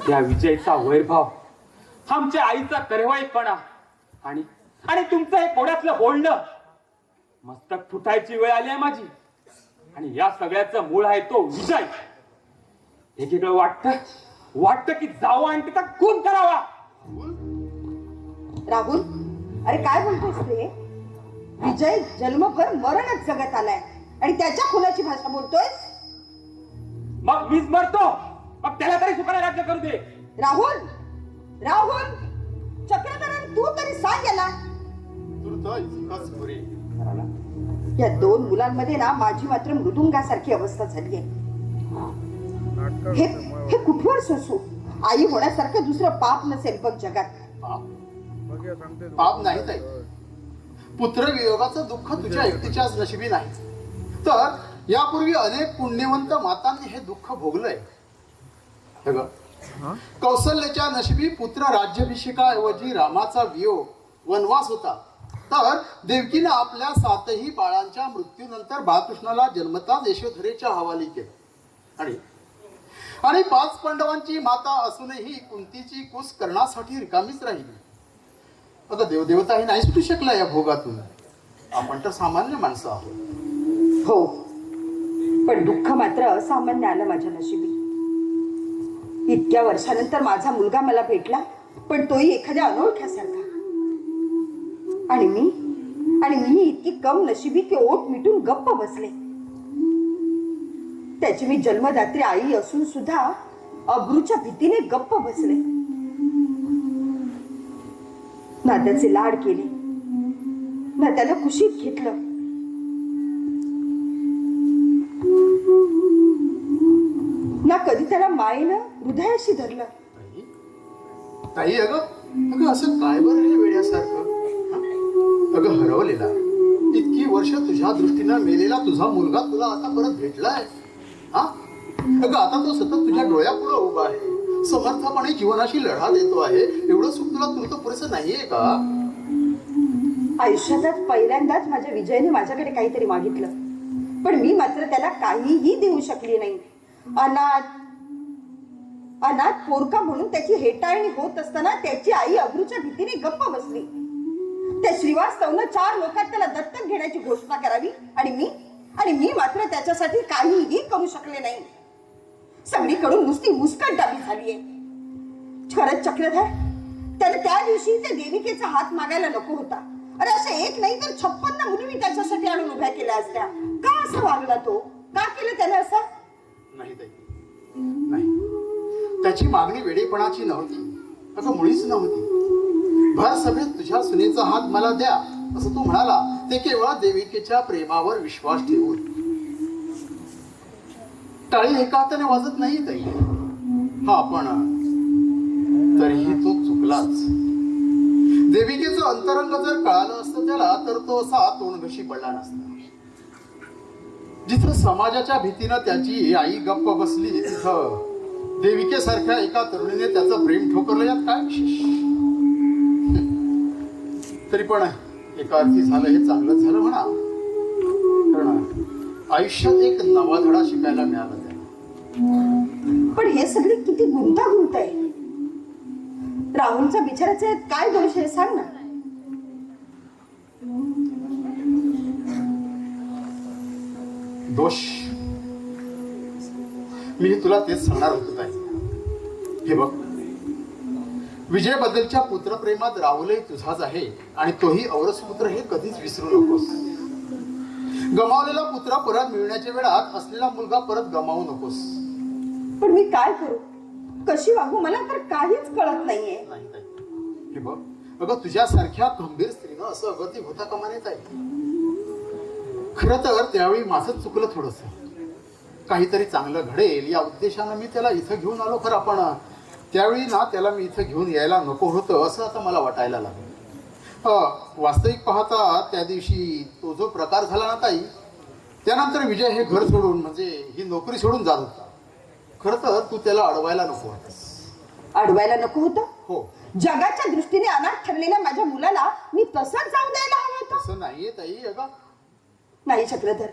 त्या विजयचा वैभव, आमच्या आईचा करवाईपणा आणि तुमचं हे कोड्यातलं बोलणं, मस्तक फुटायची वेळ आली आहे माझी. आणि या सगळ्याचं मूळ आहे तो विजय. एकीकडे वाटतं की जावं आणि तिचा खून करावा.
राहुल, अरे काय बोलतोस ते? विजय जन्मभर मरणच जगत आलाय आणि त्याच्या खुनाची भाषा बोलतोय.
मग मीच मरतो, मग त्याला तरी सुखाने राज्य करू दे.
राहुल राहुल चक्रधरन तू तरी सांग याला.
तूर्त इतकंच पुरे.
या दोन मुलांमध्ये ना माझी मात्र मृदुंगासारखी अवस्था झाली आहे. हे हे कुठवर सोसू? आई होण्यासारखं दुसरं पाप नसेल बघ जगात.
पाप नाही ताई. पुत्र वियोगाचं दुःख तुझ्या एकटीच्याच नशिबी नाही, तर यापूर्वी अनेक पुण्यवंत मातांनी हे दुःख भोगलंय. हे बघ, कौशल्याच्या नशिबी पुत्र राज्याभिषेकाऐवजी रामाचा वियोग वनवास होता, तर देवकीनं आपल्या 7ही बाळांच्या मृत्यूनंतर बाळकृष्णाला जन्मताच यशोधरेच्या हवाली केलं. आणि 5 पांडवांची माता असूनही कुंतीची कूस करण्यासाठी रिकामीच राहिली. आता देवदेवताही नाही सुटू शकला या भोगातून. आपण तर सामान्य माणसं आहोत.
हो, पण दुःख मात्र असामान्य आलं माझ्या नशिबी. इतक्या वर्षानंतर माझा मुलगा मला भेटला, पण तोही एखाद्या अनोळख्यासारखा. आणि मी इतकी कम नशिबी की ओठ मिटून गप्प बसले. त्याची मी जन्मदात्री आई असून सुद्धा अब्रूच्या भीतीने गप्प बसले. ना त्याचे लाड केले, ना त्याला कुशीत घेतलं. ना कधी त्याला मायेनं हृदयाशी धरलं.
ताई अगं असं काय बरं हे वेड्यासारखं? अगं हरवलेला, इतकी वर्ष तुझ्या दृष्टीनं मेलेला तुझा मुलगा तुला आता परत भेटलाय. हा अगं, आता तो सतत तुझ्या डोळ्यापुढे उभा आहे, समर्थपणे जीवनाशी लढा देतो आहे. एवढं सुख तुला तुरत पुरेसं नाहीये का?
आयुष्यातच पहिल्यांदाच माझ्या विजयने माझ्याकडे काहीतरी मागितलं, पण मी मात्र त्याला काहीही देऊ शकली नाही. अनाथ पोरका म्हणून त्याची हेटाळणी होत असताना त्याची आई अब्रूच्या भीतीने गप्प बसली. त्या श्रीवास्तवनं 4 लोकात त्याला दत्तक घेण्याची घोषणा करावी, आणि मी मात्र त्याच्यासाठी काहीही करू शकले नाही. सगळीकडून नुसती मुस्कटदाबी झालीये. खरंच चक्रधर, त्याने त्या दिवशी त्या देविकेचा हात मागायला नको होता. अरे असे एक नाही तर 56 मुली मी त्याच्यासाठी आणून उभ्या केल्या असत्या. का असं वागला तो? का केलं त्याने असं?
नाही ताई, नाही. त्याची मागणी वेडेपणाची नव्हती, अगं मुळीच नव्हती. भर सभेत तुझ्या सुनेचा हात मला द्या असं तू म्हणाला, ते केवळ देविकेच्या प्रेमावर विश्वास ठेवून. टाळी एका हाताने वाजत नाही ताई. हा, पण तरीही तो चुकलाच. देविकेचं अंतरंग जर कळालं असतं त्याला, तर तो असा तोंडघशी पडला नसता. जिथं समाजाच्या भीतीनं त्याची आई गप्प बसली, तिथं देविकेसारख्या एका तरुणीने त्याचं प्रेम ठोकरलं. यात काय विशेष? तरी पण एका अर्थी झालं हे चांगलंच झालं म्हणा, कारण आयुष्यात एक नवा धडा शिकायला मिळाला त्याला.
पण हे सगळे किती गुंतागुंत आहे. राहुलचा बिचाराचे काय दोष आहे सांग ना.
दोष? मी तुला तेच सांगणार होतो ताई. हे बघ, विजयबद्दलच्या पुत्रप्रेमात राहुलही तुझाच आहे, आणि तोही औरसपुत्र हे कधीच विसरू नकोस. गमावलेला पुत्र परत मिळण्याच्या वेळात असलेला मुलगा परत गमावू नकोस.
पण मी काय करू, कशी वागू, मला तर काहीच कळत नाहीये.
नाही ताई, हे बघ, अगं तुझ्यासारख्या खंबीर स्त्रीनं असं अगती होता कामा नये ताई. खरं तर त्यावेळी माझंच चुकलं थोडस. काहीतरी चांगलं घडेल या उद्देशानं मी त्याला इथं घेऊन आलो खरं, पण त्यावेळी ना त्याला मी इथं घेऊन यायला नको होतं असं आता मला वाटायला लागलं. वास्तविक पाहता त्या दिवशी तो जो प्रकार झाला ना ताई, त्यानंतर विजय हे घर सोडून, म्हणजे ही नोकरी सोडून जात होता. खरं तर तू त्याला अडवायला नको होतस.
अडवायला नको होतं?
हो.
जगाच्या दृष्टीने अनाथ ठरलेल्या माझ्या मुलाला मी तसंच जाऊ द्यायला हवं होतं?
तसं नाहीये ताई. अगं
नाही चक्रधर,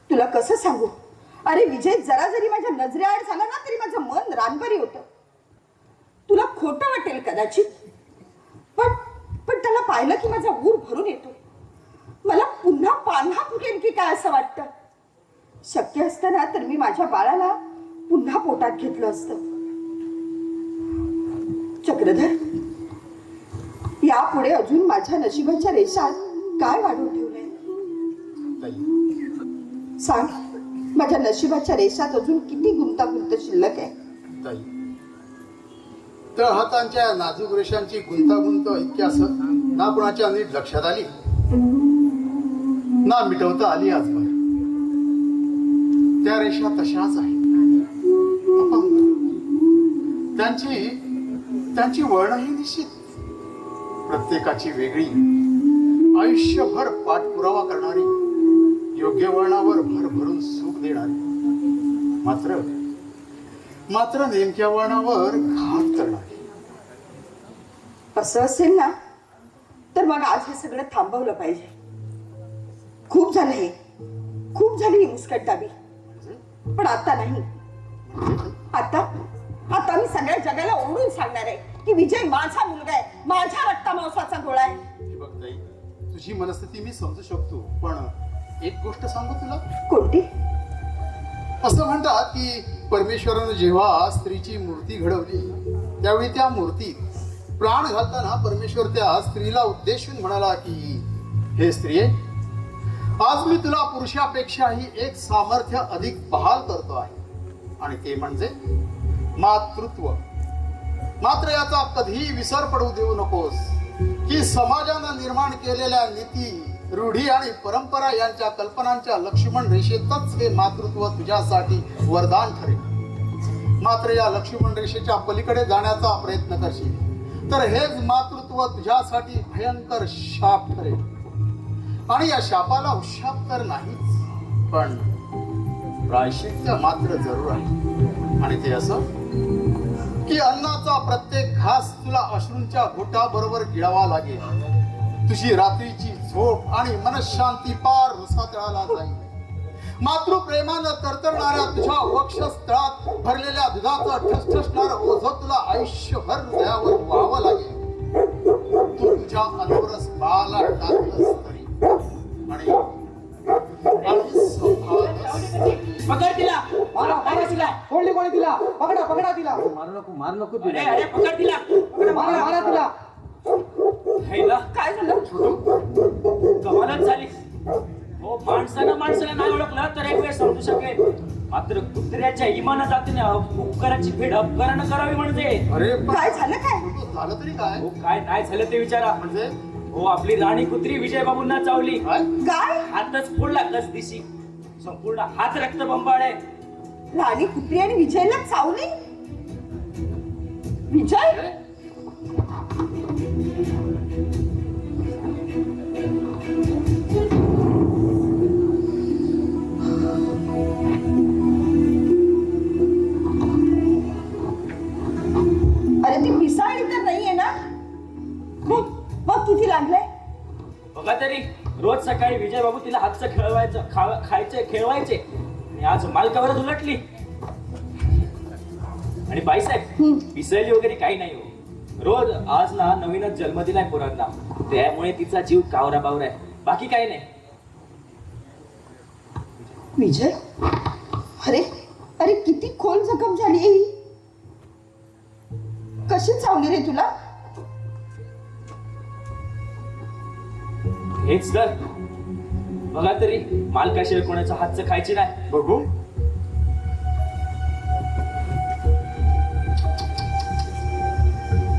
तुला कसं सांगू. अरे विजय जरा जरी माझ्या नजरेआड झाला ना तरी माझं मन रानबरी होतं. तुला खोटं वाटेल कदाचित, पण त्याला पाहिलं की माझा ऊर भरून येतो. मला पुन्हा पान्हा फुटेल की काय असं वाटतं. शक्य असतं ना तर मी माझ्या बाळाला पुन्हा पोटात घेतलं असतं. चक्रधर, यापुढे अजून माझ्या नशिबाच्या रेषात काय वाढवून ठेवलंय
ताई,
सांग. माझ्या नशिबाच्या रेषात अजून किती गुंतागुंत शिल्लक आहे.
ताई, तळहातांच्या नाजूक रेषांची गुंतागुंत इतकी असत ना कुणाच्या नीट लक्षात आली ना मिटवता आली आजवर. त्या रेषा तशाच आहेत, अपंग. त्यांची वळणही निश्चित, प्रत्येकाची वेगळी, आयुष्यभर पाठपुरावा करणारी, योग्य वळणावर भरभरून सुख देणारी, मात्र नेमक्या वळणावर घात करणारी.
असं असेल ना तर मग आज हे सगळं थांबवलं पाहिजे. खूप झालं हे, खूप झाली ही मुस्कटदाबी. पण आता नाही. आता मी सगळ्या जगाला ओढून सांगणार आहे की विजय माझा मुलगा आहे, माझ्या रक्तामांसाचा गोळा आहे.
हे बघ ताई, तुझी मनस्थिती मी समजू शकतो, पण एक गोष्ट सांगू तुला.
कोणती?
असं म्हणतात की परमेश्वरानं जेव्हा स्त्रीची मूर्ती घडवली त्यावेळी त्या मूर्तीत प्राण घालताना परमेश्वर त्या स्त्रीला उद्देशून म्हणाला की हे स्त्रिये, आज मी तुला पुरुषापेक्षाही एक सामर्थ्य अधिक बहाल करतो आहे, आणि ते म्हणजे मातृत्व. मात्र याचा कधीही विसर पडू देऊ नकोस की समाजानं निर्माण केलेल्या नीती, रूढी आणि परंपरा यांच्या कल्पनांच्या लक्ष्मण रेषेतच हे मातृत्व तुझ्यासाठी वरदान ठरेल. मात्र या लक्ष्मण रेषेच्या पलीकडे जाण्याचा प्रयत्न करशील तर हेच मातृत्व तुझ्यासाठी भयंकर शाप ठरेल. आणि या शापाला उशाप तर नाहीच, पण प्रायश्चित्य मात्र जरूर आहे. आणि ते असं की अन्नाचा प्रत्येक घास तुला अश्रूंच्या घोटाबरोबर गिळावा लागेल. तुझी रात्रीची झोप आणि मनशांती पार रुसातळाला जाईल. मातृप्रेमानं तरतरणाऱ्या तुझ्या वक्षस्थळात भरलेल्या दुधाचं ठसठसणारं ओझं तुला आयुष्यभर हृदयावर व्हावं लागेल. तू तुझ्या अनवरस बाला टाकलंस तरी. आणि
पकड तिला, पकड तिला.
कोणी तिला पकडा तिला. मारू नको
अरे अरे पकड तिला,
मारा तिला.
हैला
काय झालं?
कमालच झाली. हो, माणसानं नाही ओळखलं तर एक वेळ समजू शकेल, मात्र कुत्र्याच्या इमाना जातीने उपकाराची फेड अपकारानं करावी म्हणजे.
अरे पण
काय झालं काय?
झालं तरी काय?
हो, काय नाही झालं ते विचारा.
म्हणजे
हो, आपली राणी कुत्री विजयबाबूंना चावली.
काय?
काय?
हातच फोडला कस दिशी, संपूर्ण हात रक्तबंबाळ आहे.
राणी कुत्री आणि विजयला चावली? विजय? अरे ती पिसाळली तर नाहीये ना? मग किती लागलंय?
बघा तरी, रोज सकाळी विजयबाबू तिला हातचं खायचे खेळवायचे, आणि आज मालकावरच उलटली. आणि बाईसाहेब, पिसळली वगैरे काही नाही हो. रोज आज ना नवीनच जन्म दिलाय पोरांना, त्यामुळे तिचा जीव कावरा बावरा आहे, बाकी काही नाही.
विजय? अरे अरे किती खोल जखम झाली ही. कशी चावली रे तुला?
हेच तर. बघा तरी, मालकाशिवाय कोणाच्या हातचं खायची नाही.
बघू.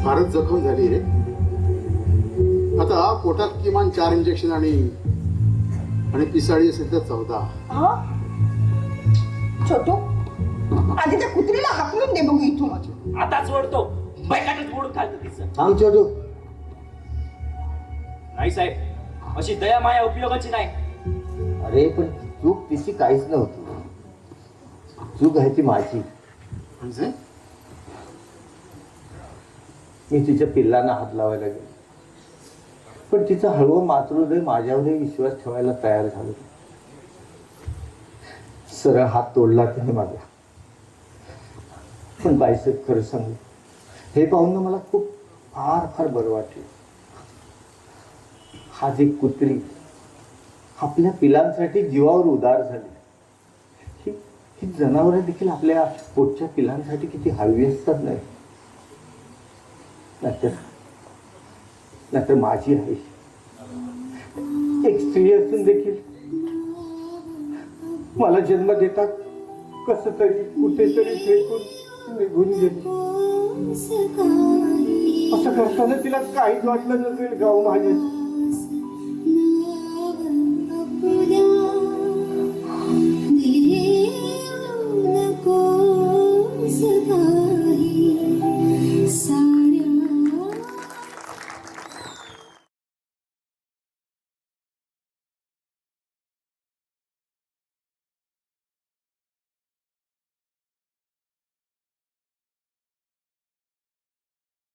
फारच जखम झाली रे. आता पोटात किमान 4 इंजेक्शन आणि पिसाळी असेल तर 14.
हा? छोटू, आधी त्या कुत्रीला हाकलून दे बघू इथून.
आताच ओढतो, बैकाटच मोडून खालतो तिचं.
सांग छोटू.
नाही साहेब, अशी दया माया उपयोगाची नाही.
अरे पण चूक तिची काहीच नव्हती. चूक आहे ती माझी.
म्हणजे
मी तिच्या पिल्लांना हात लावायला गेलो, पण तिचं हळवं मातृहृदय माझ्यावरही विश्वास ठेवायला तयार झालं. सरळ हात तोडला तिने माझा. पण बाईसाहेब, खरं सांगू, हे पाहून ना मला खूप फार बरं वाटलं. आज एक कुत्री आपल्या पिलांसाठी जीवावर उदार झाली. ही जनावरं देखील आपल्या पोटच्या पिलांसाठी किती हळवी असतात नाही. नाहीतर माझी आई एक स्त्री असून देखील
मला जन्म देतात कसं तरी कुठेतरी फेकून निघून गेली. असं करताना तिला काहीच वाटलं नसेल गाव माझ्या.